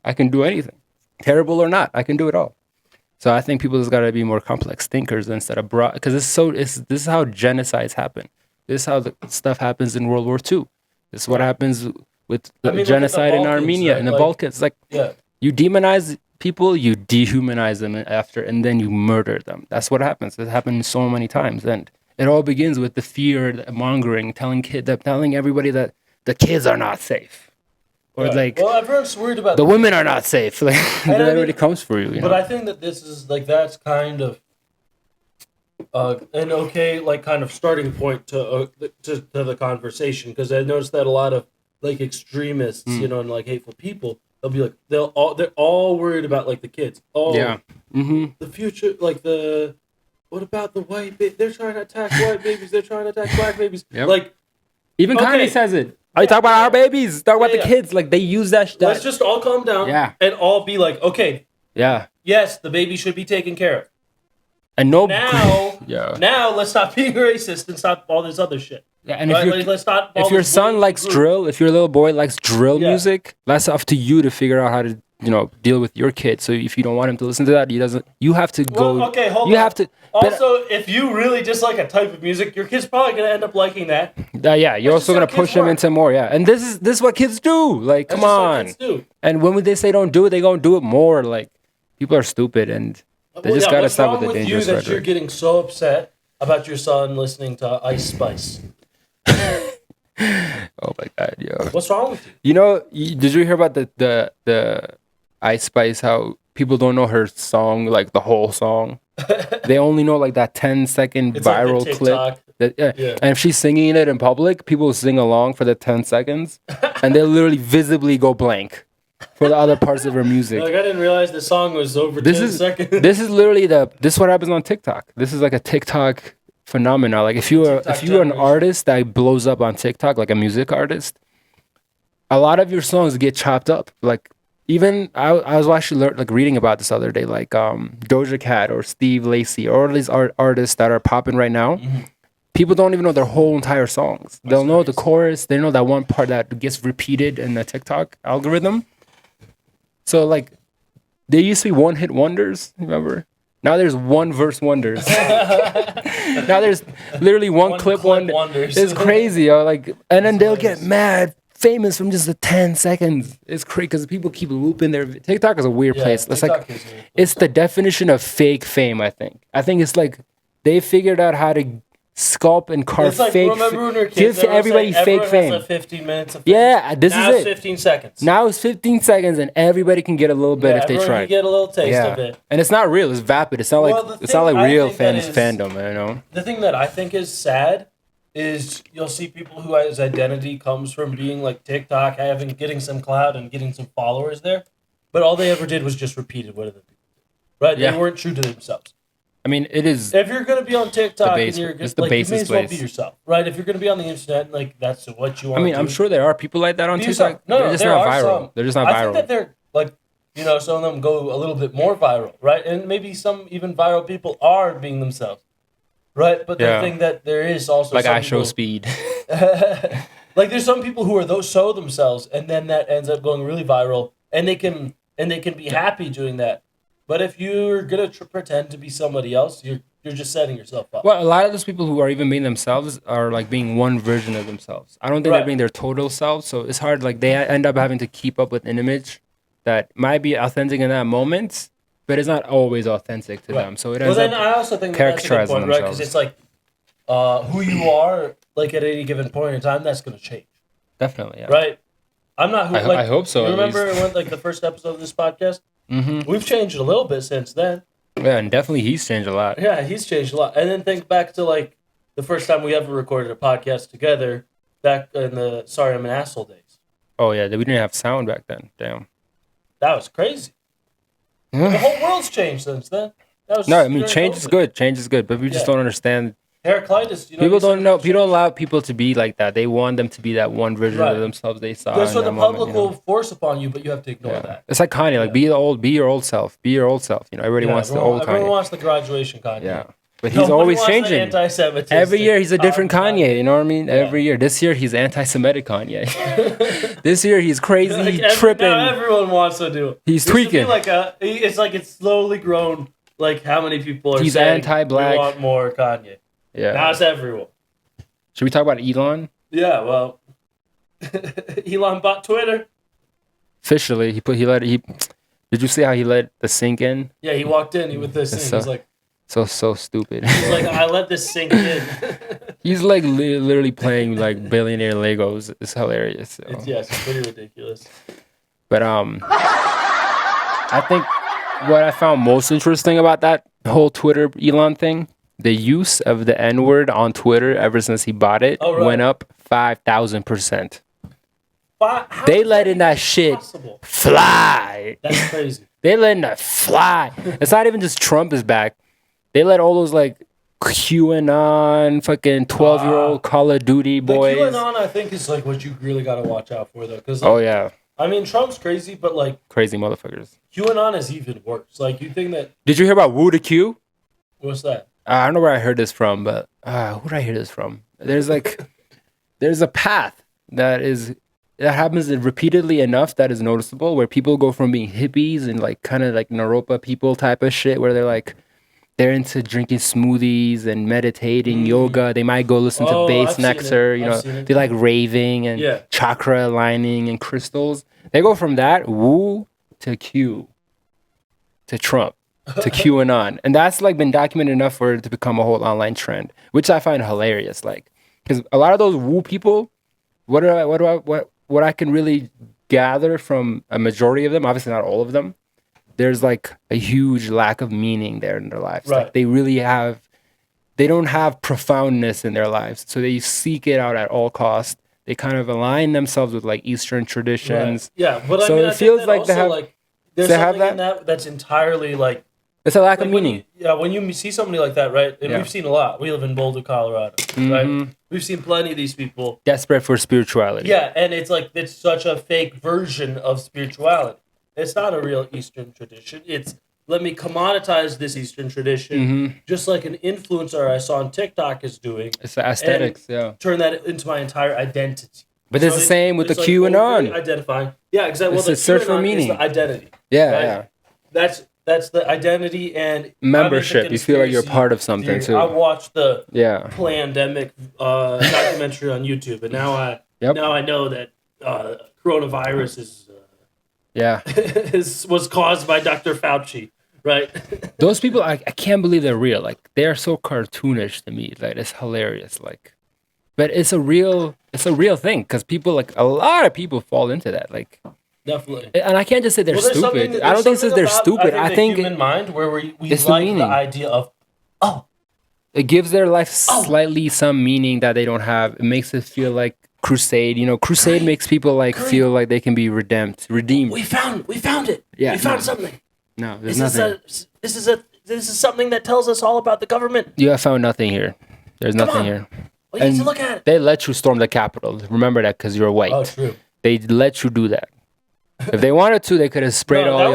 I can do anything, terrible or not. I can do it all. So I think people just got to be more complex thinkers instead of broad, because this is how genocides happen. This is how the stuff happens in World War II. This is what happens with the genocide in Armenia and the Balkans. Like, you demonize people, you dehumanize them after, and then you murder them. That's what happens. It happened so many times, and it all begins with the fear, the mongering, telling everybody that the kids are not safe, or Right. like Well, everyone's worried about the women are not safe. Like And I then mean- everybody comes for you. But I think that this is like that's kind of an okay like kind of starting point to the conversation, because I noticed that a lot of like extremists, you know, and like hateful people, they're all worried about like the kids. Oh, Yeah. Mm-hmm. the future, like what about the white? They're trying to attack white babies. They're trying to attack black babies. Yep. Like, Even Okay. Kanye says it. I talk about our babies. Talk about Yeah, the yeah. kids. Like they use that. let's just all calm down. Yeah. And all be like, okay, Yeah. yes, the baby should be taken care of. And no. Now, Yeah. now let's stop being racist and stop all this other shit. Yeah. And Right? if Like, let's stop. all if your this son bullying likes group. drill, if your little boy likes drill Yeah. music, that's up to you to figure out how to, deal with your kid. So if you don't want him to listen to that, you have to go. Well, okay, hold you on. have to. but- Also, if you really dislike a type of music, your kid's probably gonna end up liking that. yeah, you're That's also just how gonna push kids him work. into more. Yeah, and this is what kids do. Like, That's come just what on. kids do. And when they say don't do it, they gonna do it more. Like, people are stupid, and they just gotta what's stop wrong with the you dangerous that you're rhetoric. getting so upset about your son listening to Ice Spice? Oh my god, yo. What's wrong with you? Did you hear about the Ice Spice? How people don't know her song, like the whole song. They only know like that 10-second It's like the viral TikTok. clip. Yeah. Yeah. And if she's singing it in public, people sing along for the 10 seconds, and they literally visibly go blank for the other parts of her music. Like, I didn't realize the song was over 10 seconds. This is literally this is what happens on TikTok. This is like a TikTok phenomena. Like if you're TikTok an generation. artist that blows up on TikTok, like a music artist, a lot of your songs get chopped up. Like even I was actually reading about this other day, like Doja Cat or Steve Lacy or all these artists that are popping right now. Mm-hmm. People don't even know their whole entire songs. They'll know the crazy. chorus. They know that one part that gets repeated in the TikTok algorithm. So like, they used to be one-hit wonders. Remember? Now there's one verse wonders. Now there's literally one clip wonder. wonders. It's crazy, yo. Like, and then they'll get mad, famous from just the 10 seconds. It's crazy because people keep looping their. TikTok is a weird Yeah, place. It's like TikTok is weird. it's the definition of fake fame. I think it's like they figured out how to sculpt and carve It's like, fake. remember when we were kids, give everyone everybody said fake everyone has fame. a 15 minutes of fame. Yeah, this Now is it's it. 15 seconds. Now it's 15 seconds, and everybody can get a little bit Yeah, if they everyone try. can get a little taste Yeah, of it. and it's not real. It's vapid. It's not Well, like the it's not thing like I real think that fandom. You know. The thing that I think is sad is you'll see people whose identity comes from being like TikTok, getting some clout and getting some followers there, but all they ever did was just repeated what other people did. Right? Yeah. They weren't true to themselves. I mean, it is. If you're gonna be on TikTok base- and you're it's the like, you may basis as well place. be yourself, right? If you're gonna be on the internet, like that's what you want. I mean, I'm sure there are people like that on Be TikTok. yourself. No, They're just there not are viral. some. They're just not I viral. think that they're like, some of them go a little bit more viral, right? And maybe some even viral people are being themselves, right? But Yeah. the thing that there is also like some I show people- speed. like there's some people who are those so themselves, and then that ends up going really viral, and they can be happy doing that. But if you're gonna pretend to be somebody else, you're just setting yourself up. Well, a lot of those people who are even being themselves are like being one version of themselves. I don't think Right. they're being their total selves. So it's hard. Like they end up having to keep up with an image that might be authentic in that moment, but it's not always authentic to Right. them. So it Well, ends then up. I also think that's a good characterizing point, right? Because themselves. it's like who you are, like at any given point in time, that's gonna change, Definitely, yeah. right? I'm not who. I hope so, You at remember when, like the first episode of this podcast? Mm-hmm. We've changed a little bit since then. Yeah, and definitely he's changed a lot. Yeah, he's changed a lot. And then think back to like the first time we ever recorded a podcast together, back in the Sorry I'm an Asshole days. Oh yeah, we didn't have sound back then. Damn. That was crazy. The whole world's changed since then. That was No, I mean during change is COVID. good. Change is good, but we just Yeah. don't understand. Heraclitus, People he don't said- know. People don't allow people to be like that. They want them to be that one version Right. of themselves they saw. That's in what that the moment, public you know? will force upon you, but you have to ignore Yeah. that. It's like Kanye. Like be your old self. Be your old self. You know, everybody Yeah, wants the everyone, old everyone Kanye. wants the graduation Kanye. Yeah, but he's Nobody always wants the changing. anti-Semitism. Every year he's a different Oh, Kanye. You know what I mean? Every year. This year he's anti-Semitic Kanye. This year he's crazy, Like, tripping. Now everyone wants to do it. He's Used to be tweaking. Like it's like it's slowly grown. Like how many people are He's saying anti-black. we want more Kanye. Yeah. Now it's everyone. Should we talk about Elon? Yeah, well, Elon bought Twitter. Officially, Did you see how he let the sink in? Yeah, he walked in with this It's thing. He's like, so stupid. I let this sink in. He's like literally playing like billionaire Legos. It's hilarious. So. It's pretty ridiculous. But I think what I found most interesting about that whole Twitter Elon thing, the use of the N-word on Twitter ever since he bought it went up 5,000%. They letting that shit fly. That's crazy. They letting that fly. It's not even just Trump is back. They let all those like QAnon fucking 12-year-old Call of Duty boys. The QAnon, I think, is like what you really got to watch out for, though. Cause, like, oh yeah. I mean, Trump's crazy, but like crazy motherfuckers. QAnon is even worse. Like, you think that? Did you hear about Woo to Q? What's that? I don't know where I heard this from, but who did I hear this from? There's a path that happens repeatedly enough that is noticeable, where people go from being hippies and like kind of like Naropa people type of shit, where they're into drinking smoothies and meditating, yoga. They might go listen to Bass Nexer, they like raving and chakra aligning and crystals. They go from that Woo to Q to Trump to QAnon, and that's like been documented enough for it to become a whole online trend, which I find hilarious. Like, because a lot of those Woo people, what I can really gather from a majority of them, obviously not all of them, there's like a huge lack of meaning there in their lives. Right. Like they don't have profoundness in their lives, so they seek it out at all costs. They kind of align themselves with like Eastern traditions. Right. Yeah, but so I mean, it feels like also, they have. like, there's something in that that's entirely like. It's a lack of meaning. When you see somebody like that, right? And we've seen a lot. We live in Boulder, Colorado, right? We've seen plenty of these people desperate for spirituality. Yeah, and it's like it's such a fake version of spirituality. It's not a real Eastern tradition. It's let me commoditize this Eastern tradition, just like an influencer I saw on TikTok is doing. It's the aesthetics, turn that into my entire identity. But it's the same with the QAnon. Identifying, yeah, exactly. Well, the search for meaning. Is the identity. Yeah, right? That's the identity and membership. You feel like you're part of something too. I watched the Plandemic documentary on YouTube, and now I know that coronavirus was caused by Dr. Fauci, right? Those people, I can't believe they're real. Like, they are so cartoonish to me. Like, it's hilarious. Like, but it's a real thing, because people, like, a lot of people fall into that. Like, definitely. And I can't just say they're stupid. I don't think it's they're stupid. I think human mind where we it's like the meaning. The idea of it gives their life slightly some meaning that they don't have. It makes it feel like crusade. Crusade makes people like feel like they can be redeemed. We found it. Yeah, we found something. No, there's nothing. This is something that tells us all about the government. You have found nothing here. There's nothing here. We need to look at it. They let you storm the Capitol. Remember that, because you're white. Oh, true. They let you do that. If they wanted to, they could have sprayed all day.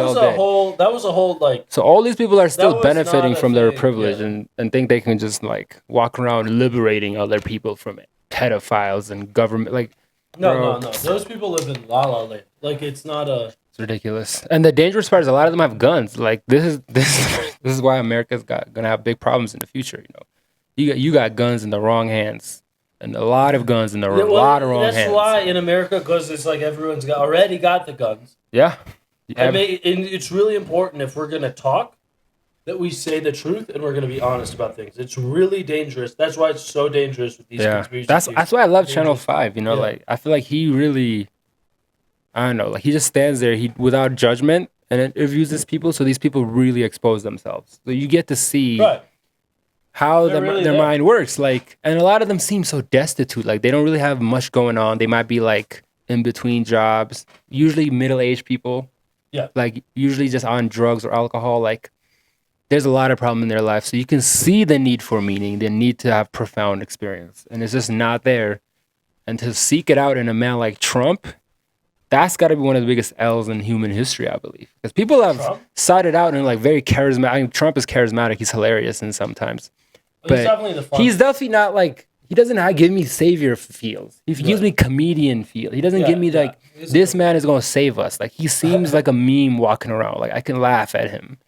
That was a whole like. So all these people are still benefiting from their privilege and think they can just like walk around liberating other people from pedophiles and government. Like, no. Those people live in La La Land. Like, it's not a. It's ridiculous. And the dangerous part is a lot of them have guns. Like, this is why America's gonna have big problems in the future. You got guns in the wrong hands. And a lot of guns in the lot of wrong hands. That's why in America, because it's like everyone's already got the guns. Yeah. And it's really important if we're going to talk that we say the truth and we're going to be honest about things. It's really dangerous. That's why it's so dangerous with these conspiracy theories. That's why I love Channel 5. Like, I feel like he really, I don't know, like he just stands there without judgment and interviews these people. So these people really expose themselves. So you get to see. Right. How their mind works, like, and a lot of them seem so destitute. Like, they don't really have much going on. They might be like in between jobs. Usually middle-aged people. Yeah. Like, usually just on drugs or alcohol. Like, there's a lot of problem in their life. So you can see the need for meaning, the need to have profound experience, and it's just not there. And to seek it out in a man like Trump, that's got to be one of the biggest L's in human history, I believe, because people have sought it out and like very charismatic. I mean, Trump is charismatic. He's hilarious, and sometimes. But he's definitely not like, he doesn't give me savior feels. He gives me comedian feel. He doesn't give me like, this man is going to save us. Like, he seems like a meme walking around. Like, I can laugh at him,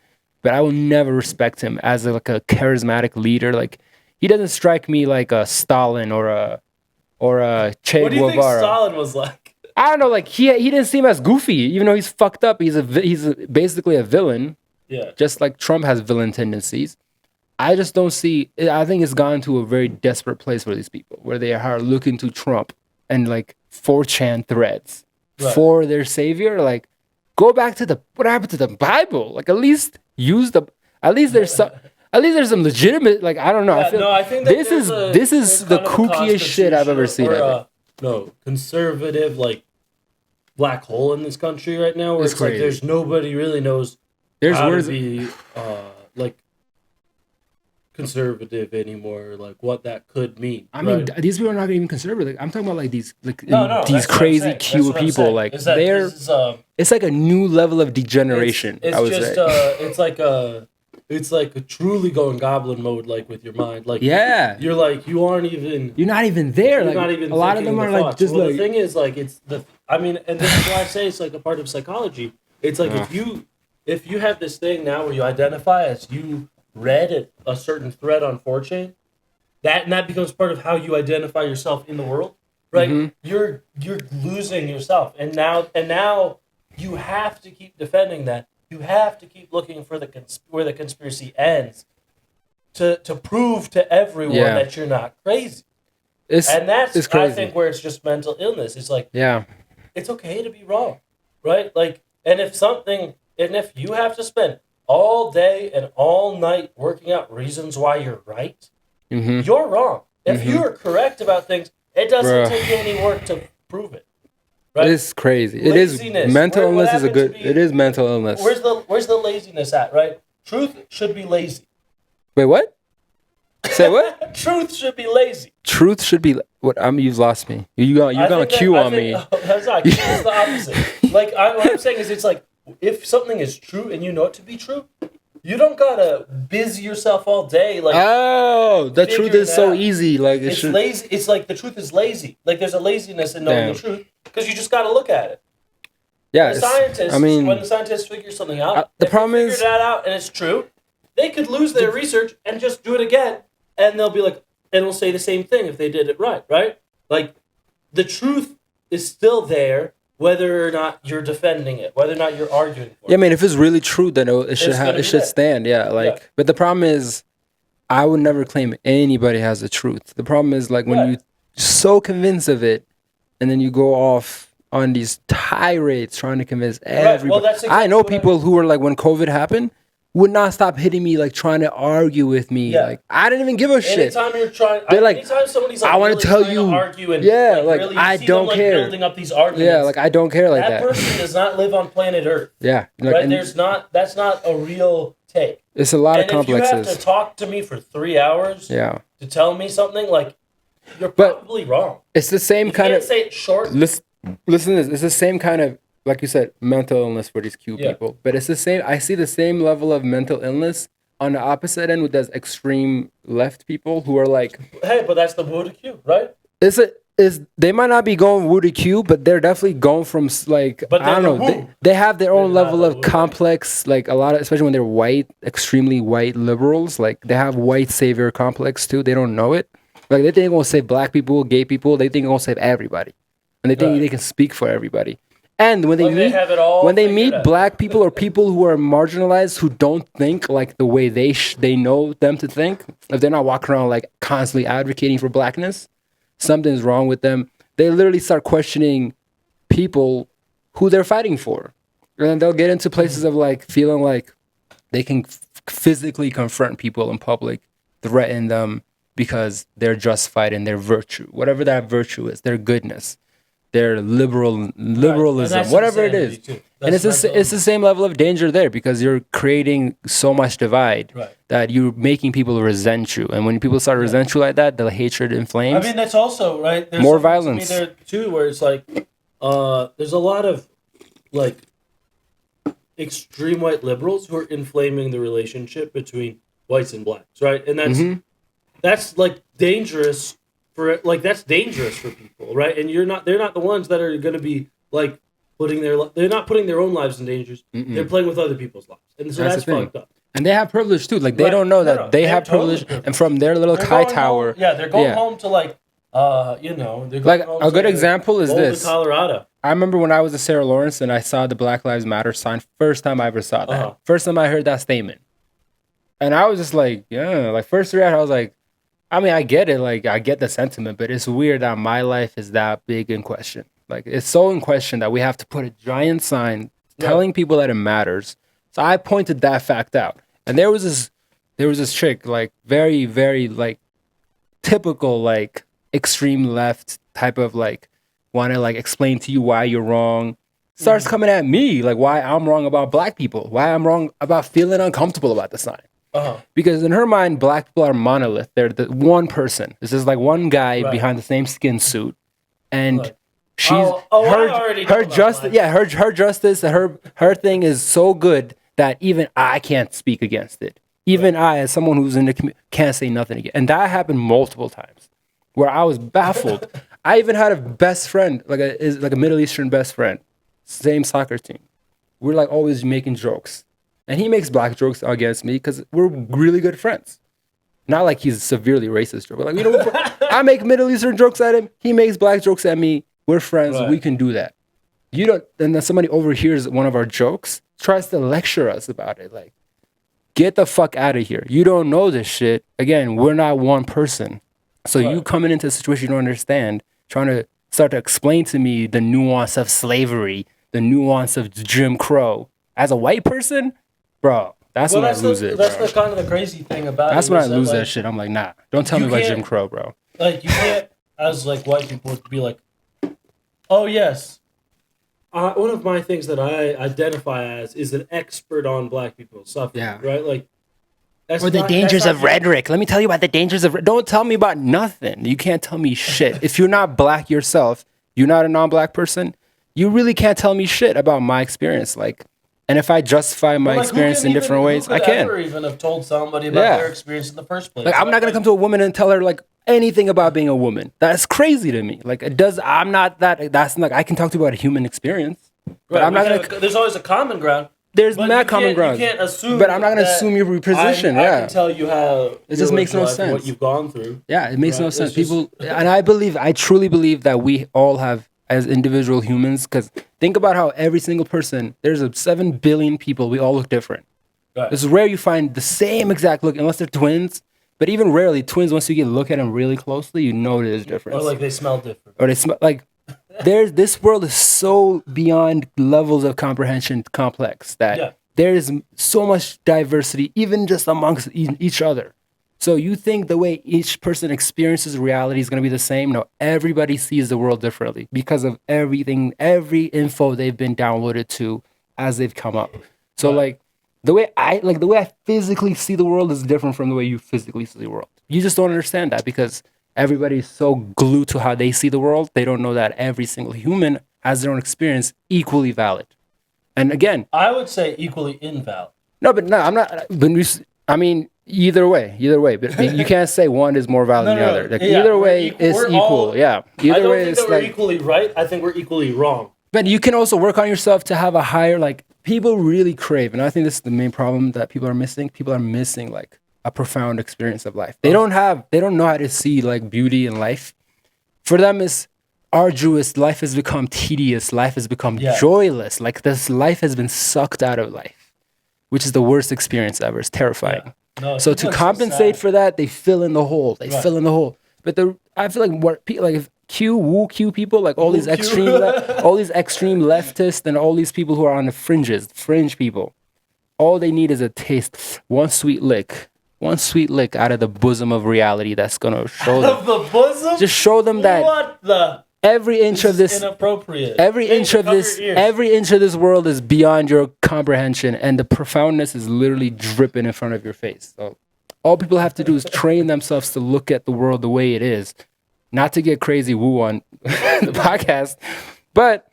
but I will never respect him as like a charismatic leader. Like, he doesn't strike me like a Stalin or a Che Guevara. What do you think Stalin was like? I don't know. Like he didn't seem as goofy, even though he's fucked up. He's basically a villain, Yeah. just like Trump has villain tendencies. I just don't see. I think it's gone to a very desperate place for these people, where they are looking to Trump and like 4chan threads Right. for their savior. Like, go back to what happened to the Bible. Like, at least use the. At least there's some. At least there's some legitimate. Like, I don't know. Yeah, I feel no, I think that this is there's the kind of a kookiest shit I've ever seen. constitutional no, conservative like black hole in this country right now, where It's it's like crazy. there's nobody really knows There's how words. to be like conservative anymore, like what that could mean. I mean, right? these people are not even conservative. Like, I'm talking about like these like No, these that's what I'm crazy saying. That's cute what I'm people. saying, Like is that they're. this is, It's like a new level of degeneration. It's I would just say. it's like a truly going goblin mode, like with your mind, like Yeah. you're like you aren't even. You're not even there. You're Like not even a lot of thinking them are the like thoughts. just Well, like the thing is like it's the I mean, and this is why I say it's like a part of psychology. It's like if you have this thing now where you identify as you read a certain thread on 4chan, that becomes part of how you identify yourself in the world, right? Mhm. You're losing yourself, and now you have to keep defending that. You have to keep looking for where the conspiracy ends to prove to everyone Yeah. that you're not crazy. it's And that's it's I crazy. think where it's just mental illness. It's like Yeah. it's okay to be wrong, right? Like, and if you have to spend all day and all night working out reasons why you're right, Mm-hmm. you're wrong. If you're correct about things, it doesn't Bruh. take any work to prove it, right? It's crazy. It is Laziness. mental What illness is a happened to good. be- It is mental illness. Where's the laziness at, right? Truth should be lazy. Wait, what? Say what? Truth should be lazy. Truth should be what? You've lost me. You got I a think cue that- on I me. think- That's not. It's the opposite. Like what I'm saying is, it's like if something is true and you know it to be true, you don't gotta busy yourself all day. Like Oh, the truth figure is it so out. easy. Like it it's should. lazy. It's like the truth is lazy. Like there's a laziness in knowing Damn. the truth because you just gotta look at it. Yeah. The it's- scientists, I mean, when the scientists figure something out, the if problem they figure is- that out and it's true, they could lose their research and just do it again, and they'll be like, and we'll say the same thing if they did it right? Like, the truth is still there, whether or not you're defending it, whether or not you're arguing for yeah. I it. mean, if it's really true, then it should It's gonna it be should there. stand. Yeah. Like, Yeah. but the problem is, I would never claim anybody has the truth. The problem is like when Right. you so convinced of it, and then you go off on these tirades trying to convince everybody. Well, that's I exactly know what I people who were like, when COVID happened, would not stop hitting me, like trying to argue with me. Yeah. Like, I didn't even give a shit. Anytime you're trying, They're like, anytime somebody's like, I wanna really tell trying you- to argue and yeah, like, really, I you see don't them, like, care. building up these arguments. Yeah, like I don't care like that that. person does not live on planet Earth, Yeah, like, right? and That's not a real take. it's a lot And of if you have to complexes. talk to me for 3 hours Yeah, to tell me something, like you're But probably wrong. it's the same You kind can't of. say it short. Listen to this. It's the same kind of, like you said, mental illness for these cute Yeah. people. But it's the same. I see the same level of mental illness on the opposite end with those extreme left people who are like, Hey, but that's the Buddha Q, right? they might not be going Woody Q, but they're definitely going from like, But I don't they're know. the who. They have their own They're not level the of who. complex, like a lot of, especially when they're white, extremely white liberals. Like they have white savior complex too. They don't know it. Like they think they're gonna save black people, gay people. They think they're gonna save everybody, and they think Right. they can speak for everybody. And when they Like, they meet, have it all when they figured meet out. black people or people who are marginalized who don't think like the way they know them to think, if they're not walking around like constantly advocating for blackness, something's wrong with them. They literally start questioning people who they're fighting for, and then they'll get into places of like feeling like they can physically confront people in public, threaten them because they're justified in their virtue, whatever that virtue is, their goodness, their liberalism, that's whatever it is. insanity, too. And That's mental it's the same level of danger there because you're creating so much divide Right. that you're making people resent you, and when people start to resent you like that, the hatred I inflames. mean, that's also right. There's More something to me violence. there too, where it's like, there's a lot of like extreme white liberals who are inflaming the relationship between whites and blacks, right? And Mm-hmm. that's like dangerous that's dangerous for people, right? And they're not the ones that are going to be like they're not putting their own lives in danger. They're playing with other people's lives, and so That's that's the thing. fucked up. And they have privilege too. Like they Right. don't know that No, they they're have totally privilege, privileged. and from their little They're high going tower. home, they're going yeah. home to like they're going Like home a good to example is Boulder, this. Colorado. I remember when I was at Sarah Lawrence and I saw the Black Lives Matter sign. First time I ever saw that. Uh-huh. First time I heard that statement. And I was just like, yeah, like first reaction, I was like, I mean, I get it. Like, I get the sentiment, but it's weird that my life is that big in question. Like, it's so in question that we have to put a giant sign telling people that it matters. So I pointed that fact out. And there was this chick, like, very, very, like, typical, like, extreme left type of, like, want to, like, explain to you why you're wrong. Starts coming at me, like, why I'm wrong about black people, why I'm wrong about feeling uncomfortable about the sign. Uh-huh. Because in her mind, black people are monolith. They're the one person. This is like one guy behind the same skin suit, and she's her justice. Yeah, her justice. Her thing is so good that even I can't speak against it. Even I, as someone who's in the community, can't say nothing again. And that happened multiple times, where I was baffled. I even had a best friend, like a Middle Eastern best friend, same soccer team. We're like always making jokes. And he makes black jokes against me because we're really good friends. Not like he's severely racist. But like, you know, I make Middle Eastern jokes at him. He makes black jokes at me. We're friends. Right. We can do that. You don't. And then somebody overhears one of our jokes, tries to lecture us about it. Like, get the fuck out of here. You don't know this shit. Again, we're not one person. So you coming into a situation you don't understand, trying to start to explain to me the nuance of slavery, the nuance of Jim Crow. As a white person, bro, that's when I lose it. That's the kind of the crazy thing about it. That's when I lose that shit. I'm like, nah, don't tell me about Jim Crow, bro. Like, you can't, as like white people, be like, oh yes, one of my things that I identify as is an expert on black people's suffering. Yeah. Right, like. Or the dangers of rhetoric. Let me tell you about the dangers of. Don't tell me about nothing. You can't tell me shit. If you're not black yourself, you're not a non-black person. You really can't tell me shit about my experience. Like. And if I justify my experience in different ways, I can. Never even have told somebody about their experience in the first place. Like, I'm not gonna come to a woman and tell her like anything about being a woman. That's crazy to me. Like, it does. I'm not that. That's like I can talk to you about a human experience, but I'm not gonna. There's always a common ground. There's not common ground. You can't assume. But I'm not gonna assume your position. I can tell you how. It just makes no sense. What you've gone through. Yeah, it makes no sense. People, and I truly believe that we all have. As individual humans, because think about how every single person, there's 7 billion people, we all look different. Right. It's rare you find the same exact look, unless they're twins. But even rarely, twins, once you look at them really closely, you know there's difference. Or like they smell different. Or they smell like this world is so beyond levels of comprehension complex that there is so much diversity, even just amongst each other. So you think the way each person experiences reality is going to be the same? No, everybody sees the world differently because of everything, every info they've been downloaded to as they've come up. So like the way I physically see the world is different from the way you physically see the world. You just don't understand that because everybody's so glued to how they see the world. They don't know that every single human has their own experience equally valid. And again, I would say equally invalid. No, I'm not. I mean. Either way, but you can't say one is more valid than the other. Like, either way is equal. Either way is we're equally right. I think we're equally wrong. But you can also work on yourself to have a higher, like, people really crave, and I think this is the main problem that people are missing. People are missing like a profound experience of life. They don't know how to see like beauty in life. For them, it's arduous. Life has become tedious. Life has become joyless. Like, this life has been sucked out of life, which is the worst experience ever. It's terrifying. Yeah. No, so to compensate for that, they fill in the hole. But I feel like if Q people, like all these extreme leftists and all these people who are on the fringe people, all they need is a taste, one sweet lick out of the bosom of reality that's gonna show them. Out of the bosom? Just show them that. What the? Every inch of this inappropriate. Every inch of this world is beyond your comprehension, and the profoundness is literally dripping in front of your face. So all people have to do is train themselves to look at the world the way it is, not to get crazy woo on the podcast. But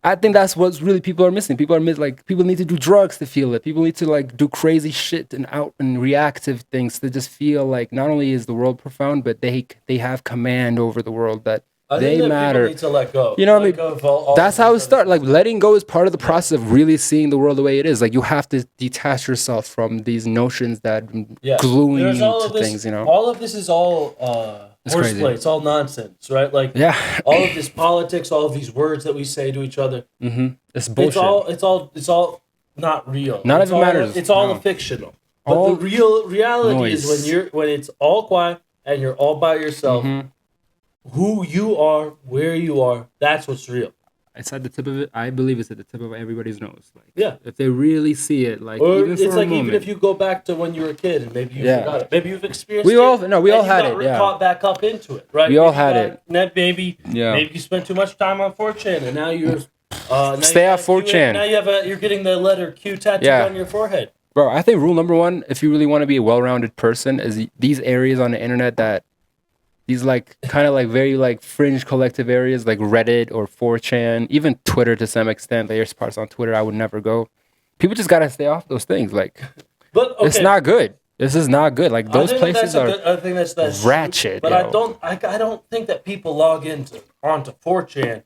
I think that's what really people are missing. People need to do drugs to feel it. People need to like do crazy shit and reactive things to just feel like not only is the world profound, but they have command over the world that. They matter. Need to let go. You know what I mean? That's how it starts. Like, letting go is part of the process of really seeing the world the way it is. Like, you have to detach yourself from these notions that gluing you to things. You know, all of this is all It's horseplay. crazy. It's all nonsense, right? Like Yeah. all of this politics, all of these words that we say to each other. It's bullshit. It's all not real. None it's of it all, matters. It's all No. fictional. But All the real reality is noise. when it's all quiet and you're all by yourself. Who you are, where you are, that's what's real. It's at the tip of it. I believe it's at the tip of everybody's nose. Like, Yeah. if they really see it, like, Or even for it's a like moment. even if you go back to when you were a kid and maybe you Yeah. forgot it. Maybe you've experienced We it. all- no, we and all you had got it, yeah. caught back up into it, right? We all Maybe had you it. got- Maybe Yeah. maybe you spent too much time on 4chan and now you're now Stay you off have 4chan. Now you're getting the letter Q tattooed Yeah. on your forehead. Bro, I think rule number one, if you really want to be a well-rounded person, is these areas on the internet that these like kind of like very like fringe collective areas like Reddit or 4chan, even Twitter to some extent. There's parts on Twitter I would never go. People just gotta stay off those things. Like, But okay, it's not good. This is not good. Like, those places are I think that's ratchet. But yo. I don't think that people log onto 4chan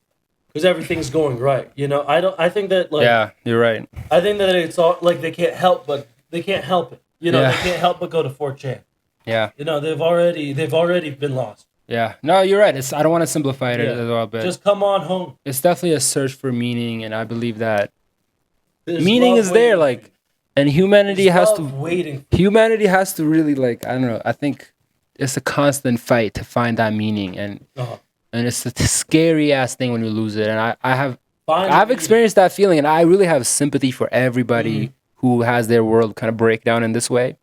because everything's going right. You know, I think that like Yeah, you're right. I think that it's all like they can't help it. You know, Yeah. they can't help but go to 4chan. Yeah, You know, they've already been lost. yeah. No, you're right. I don't want to simplify it Yeah. as well, but Just come on home. it's definitely a search for meaning, and I believe that There's meaning love is there. waiting. Like, and humanity There's has to. love waiting. Humanity has to really like, I don't know, I think it's a constant fight to find that meaning, and Uh-huh. it's a scary ass thing when you lose it. And I've Finally, experienced that feeling, and I really have sympathy for everybody Mm-hmm. who has their world kind of break down in this way,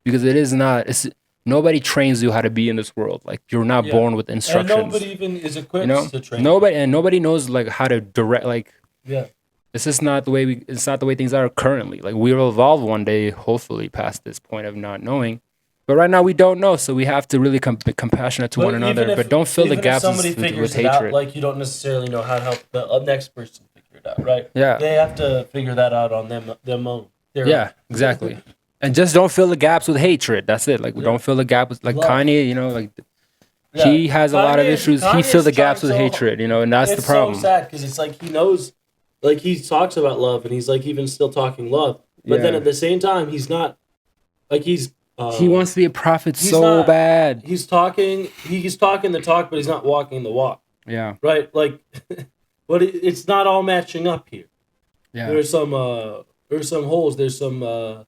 because it's nobody trains you how to be in this world. Like, you're not Yeah. born with and instructions. nobody even is equipped You know, to train. nobody knows like how to direct. Like, Yeah. it's just not the way it's not the way things are currently. Like, we'll evolve one day, hopefully, past this point of not knowing. But right now we don't know, so we have to really be compassionate to But one another. even if- But don't fill the even if gaps somebody with figures it hatred. out, like you don't necessarily know how to help the next person figure it out, right? Yeah. They have to figure that out on them own. Their Yeah, own. exactly. And just don't fill the gaps with hatred. That's it. Like, Yeah. don't fill the gap with like Love. Kanye. You know, like Yeah. he has a lot of Kanye- issues. He Kanye's fills the gaps trying with so hatred. You know, and that's It's the problem. so sad because it's like he knows, like he talks about love and he's like even still talking love, but then Yeah. at the same time he's not, like he's. He wants to be a prophet he's so not- bad. He's talking the talk, but he's not walking the walk, Yeah, right? Like, but it's not all matching up here. yeah. There's some holes. There's some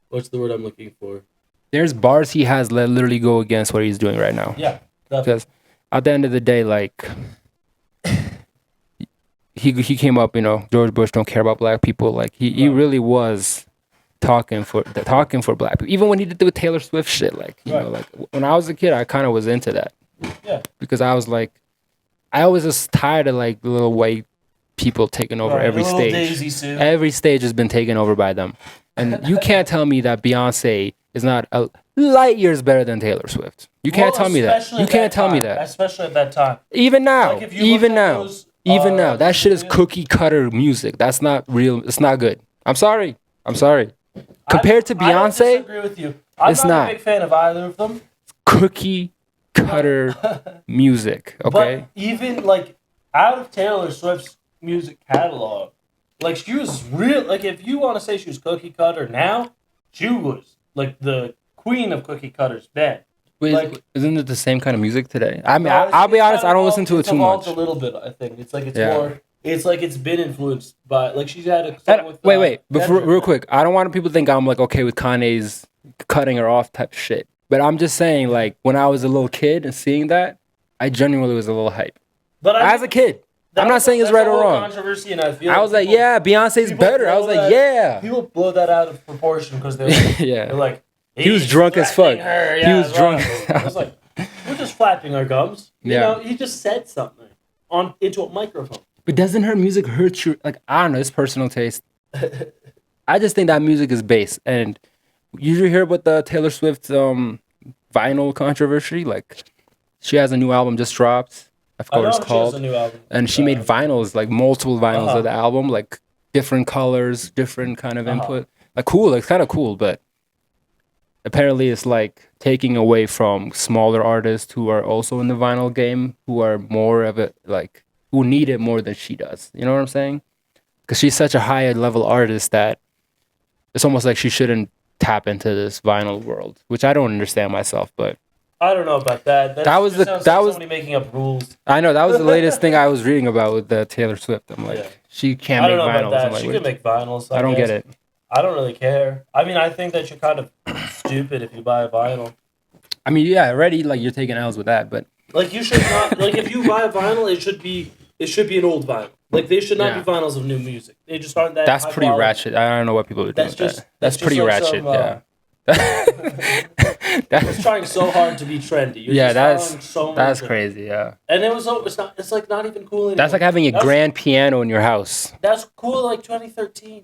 what's the word I'm looking for? There's bars he has that literally go against what he's doing right now. Yeah, definitely. Because at the end of the day, like, he came up, you know, George Bush don't care about black people. Like, he Right. really was talking for black people. Even when he did the Taylor Swift shit, like, you know, Right. like when I was a kid, I kind of was into that Yeah, because I was like, I was just tired of like the little white people taking over Right, every little stage. Daisy Sue. Every stage has been taken over by them, and you can't tell me that Beyonce is not a light years better than Taylor Swift. You can't Well, tell me that. especially You at can't that tell me time, that. Especially at that time. Even now, Like, if you look at those, even now, that shit is yeah. cookie cutter music. That's not real. It's not good. I'm sorry. Compared to I don't Beyonce, disagree with you. I'm it's not not. a big fan of either of them. cookie cutter music. Okay. But even like out of Taylor Swift's music catalog, like she was real. Like if you want to say she was cookie cutter now, she was like the queen of cookie cutters then. Wait, like- isn't it the same kind of music today? I mean, No, I'll be it's honest. kind I don't of listen to it it's too evolved much. a little bit. I think it's like it's Yeah. more. It's like it's been influenced by like she's had a song with, Wait. Before, Kendrick. real quick, I don't want people to think I'm like okay with Kanye's cutting her off type shit. But I'm just saying, like, when I was a little kid and seeing that, I genuinely was a little hype. But As a kid, I'm not saying it's right or wrong. Controversy, and I feel I was like, people- yeah, Beyonce's people better. I was blow like, that- yeah. People blow that out of proportion because they're like, Yeah. they're like He was "He's drunk as threatening fuck. her." He Yeah, was drunk. I was like, we're just flapping our gums. You Yeah. know, he just said something into a microphone. But doesn't her music hurt you? Like, I don't know, it's personal taste. I just think that music is bass. And you hear about the Taylor Swift vinyl controversy? Like, she has a new album just dropped. I I forgot know what she it's has called. a new album. And she made vinyls, like multiple vinyls Uh-huh. of the album, like different colors, different kind of Uh-huh. input. Like, cool. It's kind of cool, but apparently it's like taking away from smaller artists who are also in the vinyl game, who are more of it, like, who need it more than she does. You know what I'm saying? Because she's such a high level artist that it's almost like she shouldn't tap into this vinyl world, which I don't understand myself, but I don't know about that. That was the- sounds that like was- somebody making up rules. I know that was the latest thing I was reading about with Taylor Swift. I'm like, Yeah. she can't I make don't know vinyls. about that. I'm like, She what- can make vinyls. I don't guess. get it. I don't really care. I mean, I think that you're kind of stupid if you buy a vinyl. I mean, yeah, already like you're taking L's with that, but Like you should not. Like if you buy a vinyl, it should be an old vinyl. Like they should not Yeah. be vinyls of new music. They just aren't that. that's high pretty quality. ratchet. I don't know what people are doing That's with just- that. That's that's pretty just like ratchet. some, Yeah. It's That's, trying so hard to be trendy. You're yeah, just that's so many that's trends. crazy. Yeah, And it was. It's not. It's like not even cool anymore. that's like having a That's- grand piano in your house. That's cool. Like 2013.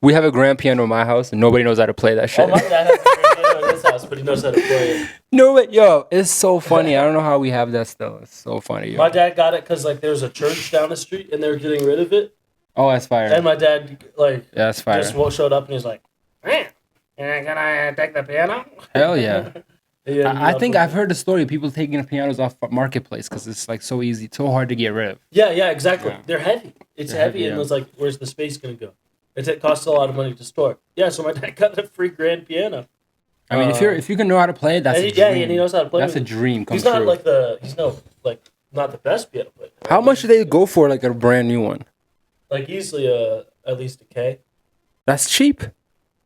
We have a grand piano in my house, and nobody knows how to play that Oh, shit. my dad has a great piano in his house, but he knows how to play it. No, but yo, it's so funny. I don't know how we have that still. It's so funny. Yo. My dad got it because like there's a church down the street and they were getting rid of it, Oh, that's fire. and my dad like Yeah, that's fire. just showed up and he's like, "Man, can I take the piano?" Hell yeah. Yeah, I think I've heard the story of people taking the pianos off Marketplace because it's like so easy, so hard to get rid of. Yeah, exactly. Yeah. They're heavy. It's They're heavy, heavy, and yeah. it's like, where's the space gonna go? It costs a lot of money to store. Yeah, so my dad got a free grand piano. I mean, if you can know how to play it, that's and a he, yeah, dream. and he knows how to play. That's a with it. dream come He's not true. like not the best piano player. How much do they go for like a brand new one? Like easily at least a K. That's cheap.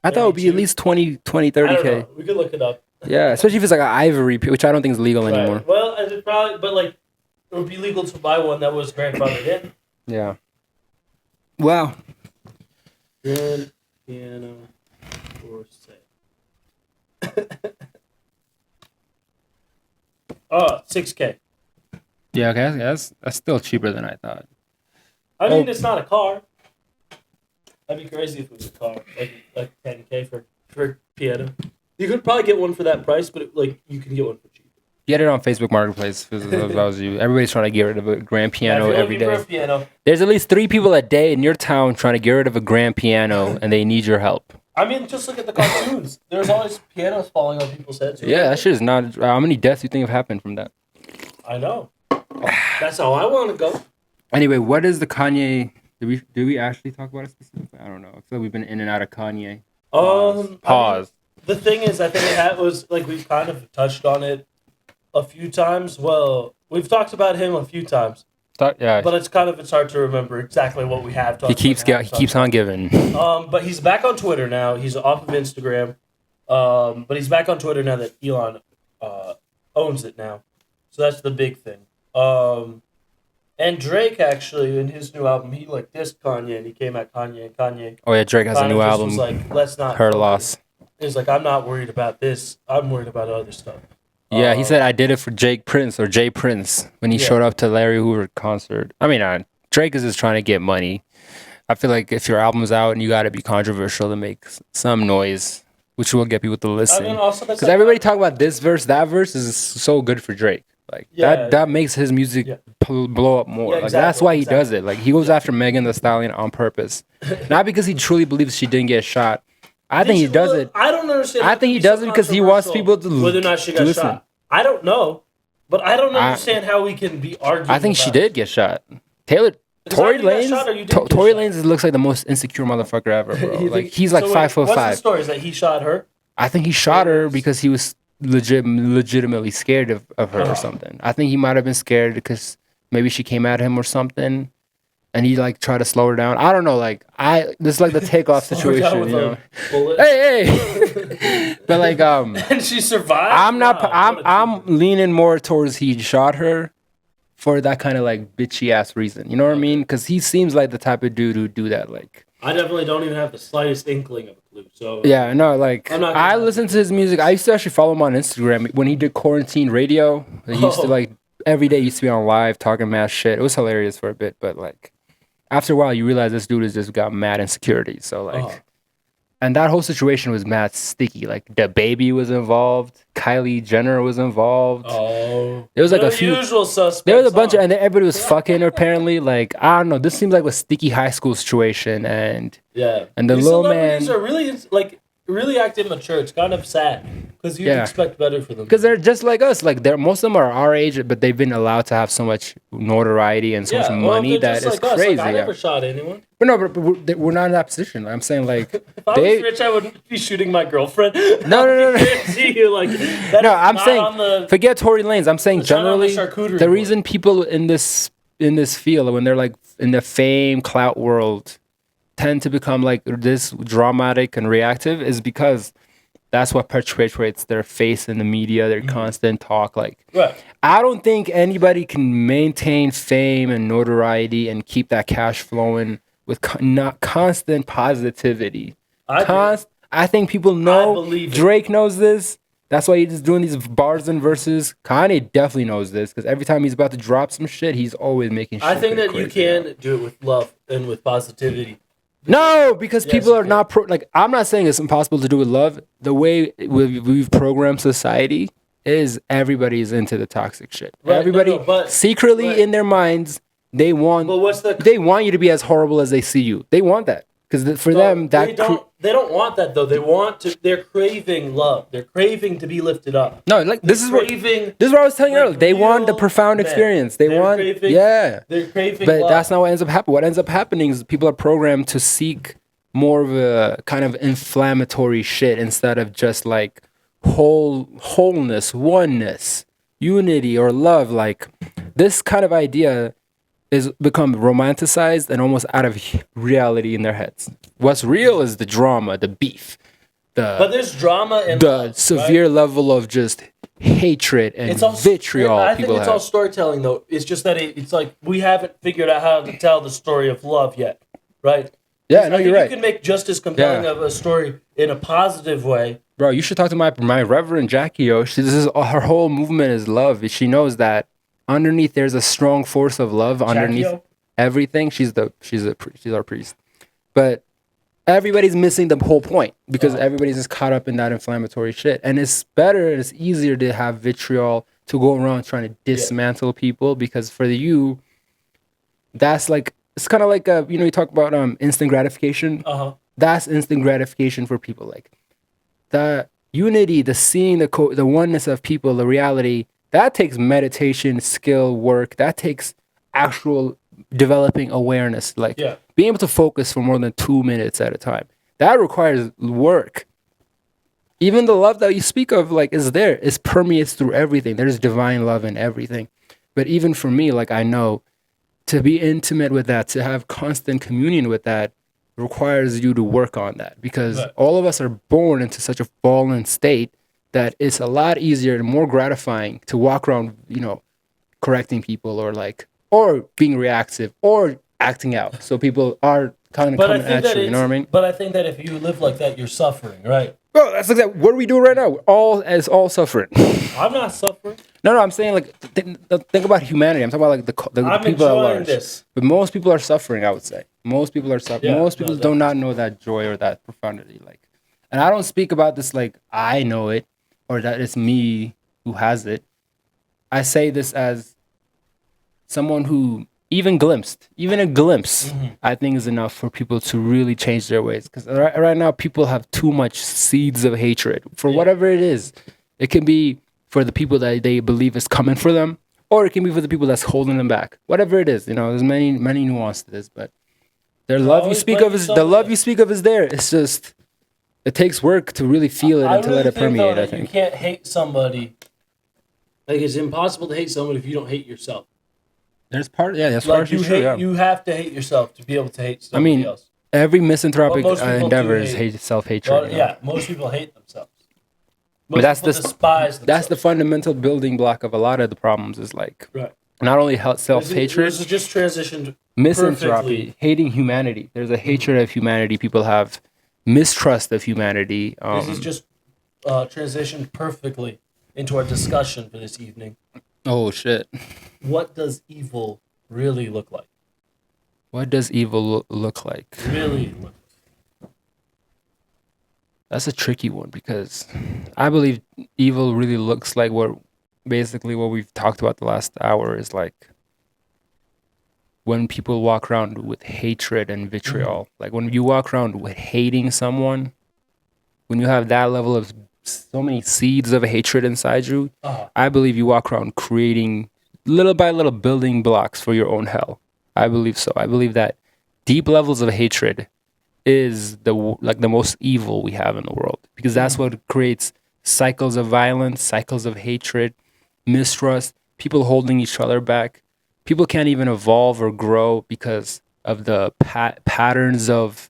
I thought it would be at least 20, I don't 30K. know. We could look it up. Yeah, especially if it's like an ivory, which I don't think is legal Right. anymore. Well, it probably, but like, it would be legal to buy one that was grandfathered in. Yeah. Wow. Grand piano for sale. Oh, 6K. Yeah, okay, that's still cheaper than I thought. I mean, Oh. it's not a car. That'd be crazy if it was a car, like 10K for piano. You could probably get one for that price, but you can get one for cheap. Get it on Facebook Marketplace if I was you. Everybody's trying to get rid of a grand piano If you're every looking day. for a piano, There's at least 3 people a day in your town trying to get rid of a grand piano, and they need your help. I mean, just look at the cartoons. There's always pianos falling on people's heads. Yeah, that shit is not. How many deaths do you think have happened from that? I know. That's how I want to go. Anyway, what is the Kanye? Did we actually talk about it specifically? I don't know. I feel like we've been in and out of Kanye. Pause. Pause. The thing is, I think was like we've kind of touched on it a few times. Well, we've talked about him a few times, Yeah. but it's hard to remember exactly what we have talked. He keeps on giving. But he's back on Twitter now. He's off of Instagram. But he's back on Twitter now that Elon owns it now. So that's the big thing. And Drake actually in his new album, he like dissed Kanye and he came at Kanye. Oh yeah, Drake has a Kinda new just album. Was like, let's not. Her focus. loss. He's like, I'm not worried about this. I'm worried about other stuff. Yeah, he said I did it for Jay Prince when he Yeah. showed up to Larry Hoover concert. I mean, Drake is just trying to get money. I feel like if your album's out and you got to be controversial to make some noise, which will get people to I listen. mean, also that's Because like, everybody talk about this verse, that verse is so good for Drake. Like Yeah. that makes his music Yeah. blow up more. Yeah, Like that's exactly, why he exactly. does it. Like he goes after Megan Thee Stallion on purpose, not because he truly believes she didn't get shot. I think he does it. I don't understand. I how think he be does so it because he wants people to whether or not she got listen. shot. I don't know, but I don't understand how we can be arguing. I think she about it. did get shot. Taylor. Because Tory either you got Lanez, shot or you didn't get Tory shot. Lanez looks like the most insecure motherfucker ever, bro. You Like think- he's like so wait, 5'5". What's the story? Is that he shot her? I think he shot her because he was legitimately scared of her or something. I think he might have been scared because maybe she came at him or something, and he like tried to slow her down. I don't know. Like this is like the takeoff Slow her down situation, with you know. a bullet. Hey, but like And she survived. I'm not. Wow, what a I'm leaning more towards he shot her for that kind of like bitchy ass reason. You know what I mean? Because he seems like the type of dude who'd do that. Like, I definitely don't even have the slightest inkling of a clue. So yeah, no, like I'm not gonna I lie. listen to his music. I used to actually follow him on Instagram when he did quarantine radio. He used to Oh. like every day. He used to be on live talking mad shit. It was hilarious for a bit, but like after a while, you realize this dude has just got mad insecurity. So like. Oh. And that whole situation was mad sticky. Like the baby was involved, Kylie Jenner was involved. Oh, There was like the a few. usual suspects. There was a bunch of, huh? and then everybody was fucking. Apparently, like I don't know. This seems like a sticky high school situation, and Yeah. And the These little celebrities man- are really like really act immature. It's kind of sad because you expect better for them. Because they're just like us. Like most of them are our age, but they've been allowed to have so much notoriety and so much money that it's crazy. Like, I never shot anyone. But no, but we're not in that position. I'm saying like if I was rich, I wouldn't be shooting my girlfriend. No. See you like that. No, I'm saying forget Tory Lanez. I'm saying generally the reason people in this field when they're like in the fame clout world tend to become like this dramatic and reactive is because that's what perpetuates their face in the media, their constant talk. Like, I don't think anybody can maintain fame and notoriety and keep that cash flowing with not constant positivity. I think people know. Drake knows this. That's why he's doing these bars and verses. Kanye definitely knows this because every time he's about to drop some shit, he's always making shit. I think that you can do it with love and with positivity. No, because people are not I'm not saying it's impossible to do with love. The way we've programmed society is everybody's into the toxic shit. Right, everybody secretly in their minds they want they want you to be as horrible as they see you. They want that because for them that they don't want that though. They're craving love. They're craving to be lifted up. No, like this is what I was telling you earlier. They want the profound experience. They're craving but love. That's not what ends up happening. What ends up happening is people are programmed to seek more of a kind of inflammatory shit instead of just like wholeness, oneness, unity, or love. Like this kind of idea is become romanticized and almost out of reality in their heads. What's real is the drama, the beef, but there's drama and the severe level of just hatred and vitriol. I think it's all storytelling, though. It's just that it's like we haven't figured out how to tell the story of love yet, right? Yeah, no, you're right. You can make just as compelling of a story in a positive way. Bro, you should talk to my Reverend Jackie. Yo, her whole movement is love. She knows that underneath there's a strong force of love underneath everything. She's our priest, but everybody's missing the whole point because everybody's just caught up in that inflammatory shit. And it's better and it's easier to have vitriol to go around trying to dismantle people because for you, that's like it's kind of like you talk about instant gratification. That's instant gratification for people. Like the unity, the seeing the oneness of people, the reality. That takes meditation, skill, work. That takes actual developing awareness, like being able to focus for more than 2 minutes at a time. That requires work. Even the love that you speak of, like, is there. It permeates through everything. There's divine love in everything. But even for me, like, I know to be intimate with that, to have constant communion with that, requires you to work on that because all of us are born into such a fallen state that it's a lot easier and more gratifying to walk around, correcting people or being reactive or acting out. So people are kind of coming at you, you know what I mean? But I think that if you live like that, you're suffering, right? Bro, that's exactly what are we doing right now? All suffering. I'm not suffering. No, I'm saying like think about humanity. I'm talking about like the people at large. This. But most people are suffering, I would say. Most people are suffering. Most people do not know that joy or that profundity. And I don't speak about this like I know it or that it's me who has it. I say this as someone who even a glimpse, I think is enough for people to really change their ways. Because right now, people have too much seeds of hatred for whatever it is. It can be for the people that they believe is coming for them, or it can be for the people that's holding them back. Whatever it is, there's many nuances to this, but the love you speak of is there. It's just it takes work to really feel it and to let it permeate. I think you can't hate somebody. Like it's impossible to hate somebody if you don't hate yourself. That's partially true. You have to hate yourself to be able to hate somebody else. Every misanthropic endeavor is self-hatred. Most people hate themselves. But that's the fundamental building block of a lot of the problems. Is not only self-hatred. This is just transitioned. Misanthropy, hating humanity. There's a hatred of humanity. People have mistrust of humanity. This is just transitioned perfectly into our discussion for this evening. Oh shit! What does evil really look like? What does evil look like? Really look. That's a tricky one because I believe evil really looks like what we've talked about the last hour is like when people walk around with hatred and vitriol. Like when you walk around with hating someone, when you have that level of so many seeds of hatred inside you, I believe you walk around creating little by little building blocks for your own hell. I believe so. I believe that deep levels of hatred is the most evil we have in the world, because that's what creates cycles of violence, cycles of hatred, mistrust, people holding each other back. People can't even evolve or grow because of the patterns of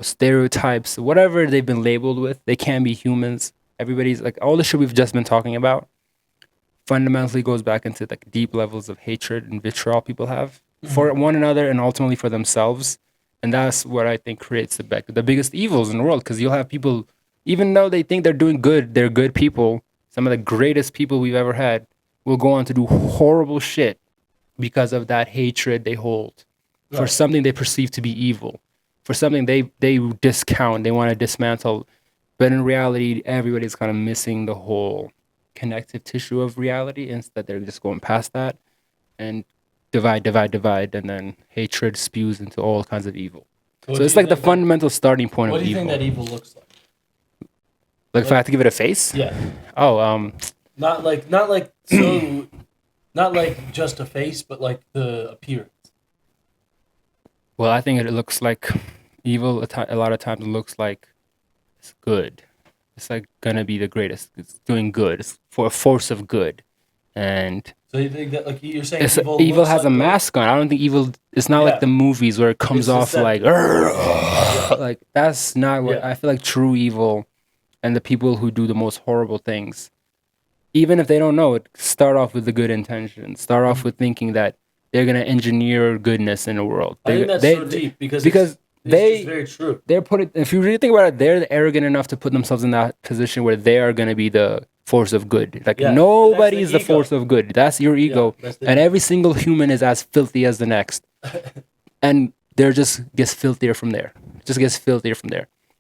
stereotypes, whatever they've been labeled with. They can't be humans. Everybody's like, all the shit we've just been talking about fundamentally goes back into like deep levels of hatred and vitriol people have for one another and ultimately for themselves. And that's what I think creates the biggest evils in the world, because you'll have people, even though they think they're doing good, they're good people. Some of the greatest people we've ever had will go on to do horrible shit because of that hatred they hold for something they perceive to be evil, for something they discount, they want to dismantle. But in reality, everybody's kind of missing the whole connective tissue of reality. Instead, they're just going past that and divide, and then hatred spews into all kinds of evil. So it's like the fundamental starting point of evil. What do you think that evil looks like? Like if I have to give it a face? Yeah. Oh, not like just a face, but like the appearance. Well, I think it looks like evil. A lot of times it looks like it's good. It's like gonna be the greatest. It's doing good. It's for a force of good, and so you think that, like you're saying, evil has a mask on. I don't think evil. It's not like the movies where it comes off like, like that's not what I feel like. True evil, and the people who do the most horrible things, even if they don't know it, start off with the good intention. Start off with thinking that they're gonna engineer goodness in the world. I think that's so deep because it's very true. They're if you really think about it, they're arrogant enough to put themselves in that position where they are going to be the force of good. Like nobody is the force of good. That's your ego, and every single human is as filthy as the next, and there just gets filthier from there.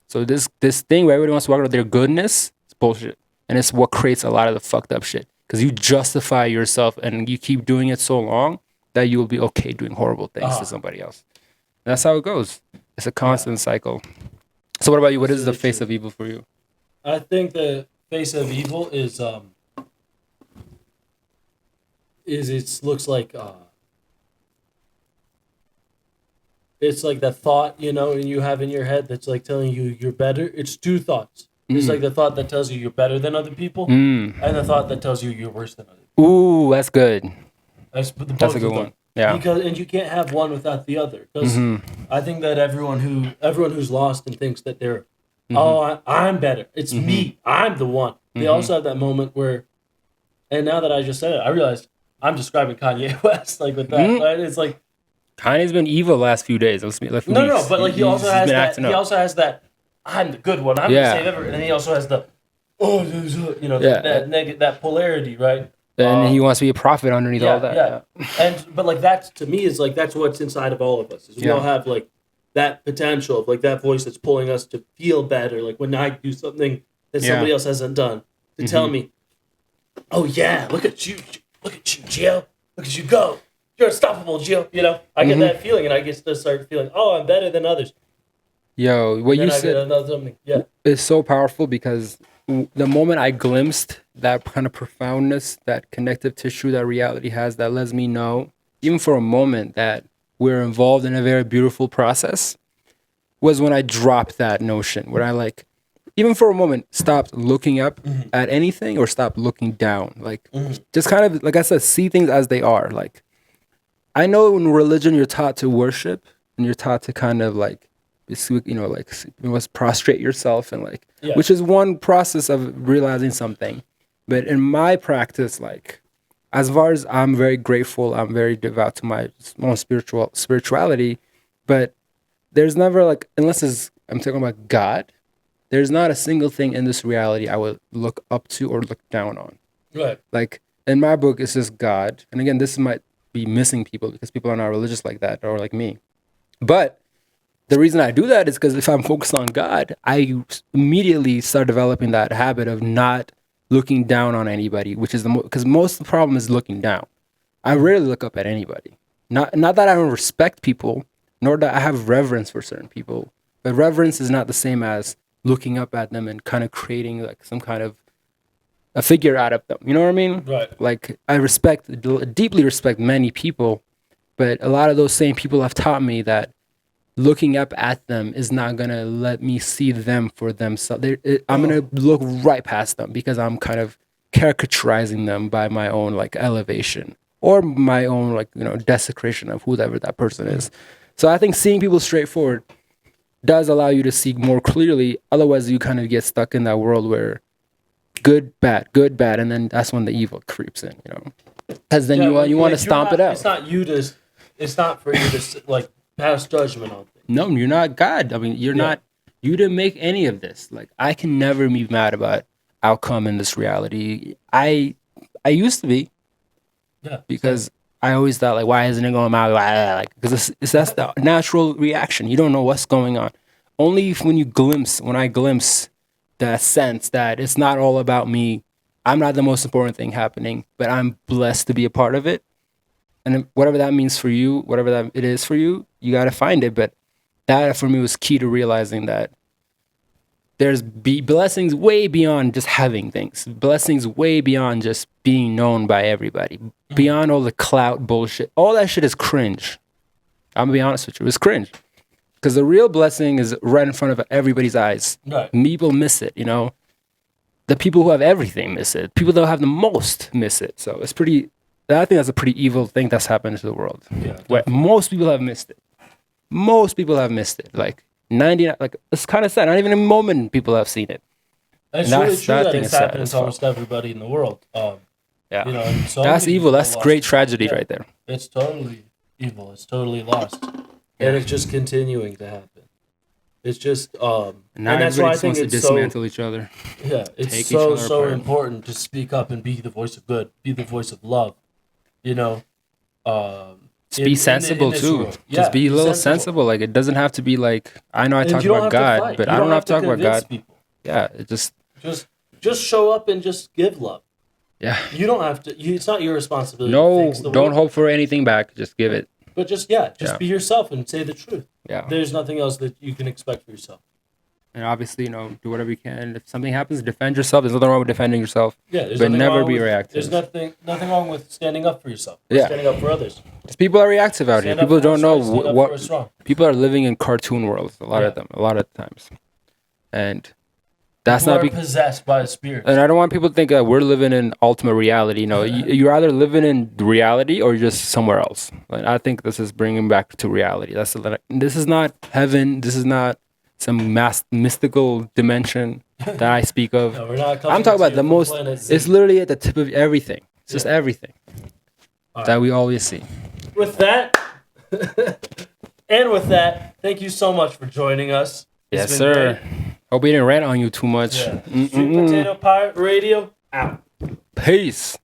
So this thing where everybody wants to walk around their goodness is bullshit, and it's what creates a lot of the fucked up shit. Because you justify yourself, and you keep doing it so long that you will be okay doing horrible things to somebody else. That's how it goes. It's a constant cycle. So what about you? What is the face of evil for you? I think the face of evil is it looks like it's like the thought, and you have in your head that's like telling you you're better. It's two thoughts. It's like the thought that tells you you're better than other people, and the thought that tells you you're worse than other people. Ooh, that's good. That's a good one. Yeah. And you can't have one without the other. Because I think that everyone who's lost and thinks that they're, I'm better. It's me. I'm the one. They also have that moment where, and now that I just said it, I realized I'm describing Kanye West like with that. Right? It's like Kanye's been evil the last few days. No, but like he also has that. He also has that. I'm the good one. I'm the same ever. And he also has the, that polarity, right? And he wants to be a prophet underneath all that. Yeah. But like that to me is like that's what's inside of all of us. Is we all have like that potential of like that voice that's pulling us to feel better. Like when I do something that somebody else hasn't done, to tell me, "Oh yeah, look at you, Gio. Look at you go. You're unstoppable, Gio." I get that feeling, and I get to start feeling, "Oh, I'm better than others." Yo, what you said is so powerful, because the moment I glimpsed that kind of profoundness, that connective tissue that reality has, that lets me know, even for a moment, that we're involved in a very beautiful process, was when I dropped that notion, where I even for a moment, stopped looking up at anything or stopped looking down. Just kind of, like I said, see things as they are. Like, I know in religion you're taught to worship, and you're taught to kind of you must prostrate yourself and which is one process of realizing something. But in my practice, as far as I'm very grateful, I'm very devout to my own spirituality, but there's never unless I'm talking about God, there's not a single thing in this reality I would look up to or look down on. Right. In my book, it's just God. And again, this might be missing people because people are not religious like that or like me. But the reason I do that is because if I'm focused on God, I immediately start developing that habit of not looking down on anybody, which is because most of the problem is looking down. I rarely look up at anybody. Not that I don't respect people, nor that I have reverence for certain people, but reverence is not the same as looking up at them and kind of creating like some kind of a figure out of them. You know what I mean? Right. Like I deeply respect many people, but a lot of those same people have taught me that looking up at them is not gonna let me see them for themselves. I'm gonna look right past them because I'm kind of caricaturizing them by my own like elevation or my own like desecration of whoever that person is. So I think seeing people straightforward does allow you to see more clearly. Otherwise, you kind of get stuck in that world where good, bad, and then that's when the evil creeps in. Because then you want to stomp it out. It's not for you to like pass judgment on things. No, you're not God. I mean, you're not. You didn't make any of this. Like I can never be mad about outcome in this reality. I used to be. Yeah. Because I always thought like, why isn't it going my way? Like, because that's the natural reaction. You don't know what's going on. Only when I glimpse that sense that it's not all about me. I'm not the most important thing happening, but I'm blessed to be a part of it. And whatever that means for you, whatever that it is for you, you got to find it. But that for me was key to realizing that there's blessings way beyond just having things. Blessings way beyond just being known by everybody. Beyond all the clout bullshit. All that shit is cringe. I'm gonna be honest with you. It's cringe. Because the real blessing is right in front of everybody's eyes. Right. People miss it, The people who have everything miss it. People that have the most miss it. So it's pretty... I think that's a pretty evil thing that's happened to the world. Yeah. Where most people have missed it. Most people have missed it. Like 99, like it's kind of sad. Not even a moment people have seen it. It's really true that it's happening to almost everybody in the world. Yeah. So that's evil. That's great tragedy right there. It's totally evil. It's totally lost, and it's just continuing to happen. It's just and that's why I think wants to dismantle each other. Yeah, it's so important to speak up and be the voice of good, be the voice of love. Be sensible too. Just be a little sensible. Like it doesn't have to be like I know I talk about God, but I don't have to talk about God. People. Yeah, it just show up and just give love. Yeah. You don't have to. It's not your responsibility. No, don't hope for anything back. Just give it. But just be yourself and say the truth. Yeah. There's nothing else that you can expect for yourself. And obviously, do whatever you can. If something happens, defend yourself. There's nothing wrong with defending yourself. Yeah, but never be reactive. There's nothing wrong with standing up for yourself. Standing up for others. Because people are reactive out here. People don't know what. People are living in cartoon worlds. A lot of them. A lot of times. And that's people not possessed by a spirit. And I don't want people to think that we're living in ultimate reality. You're either living in reality or you're just somewhere else. Like, I think this is bringing back to reality. This is not heaven. This is not some mystical dimension that I speak of. No, we're not I'm talking about the most. It's literally at the tip of everything. It's just everything that we always see. With that, thank you so much for joining us. Yes, sir. Great. Hope we didn't rant on you too much. Yeah. Sweet Potato Pirate Radio, out. Peace.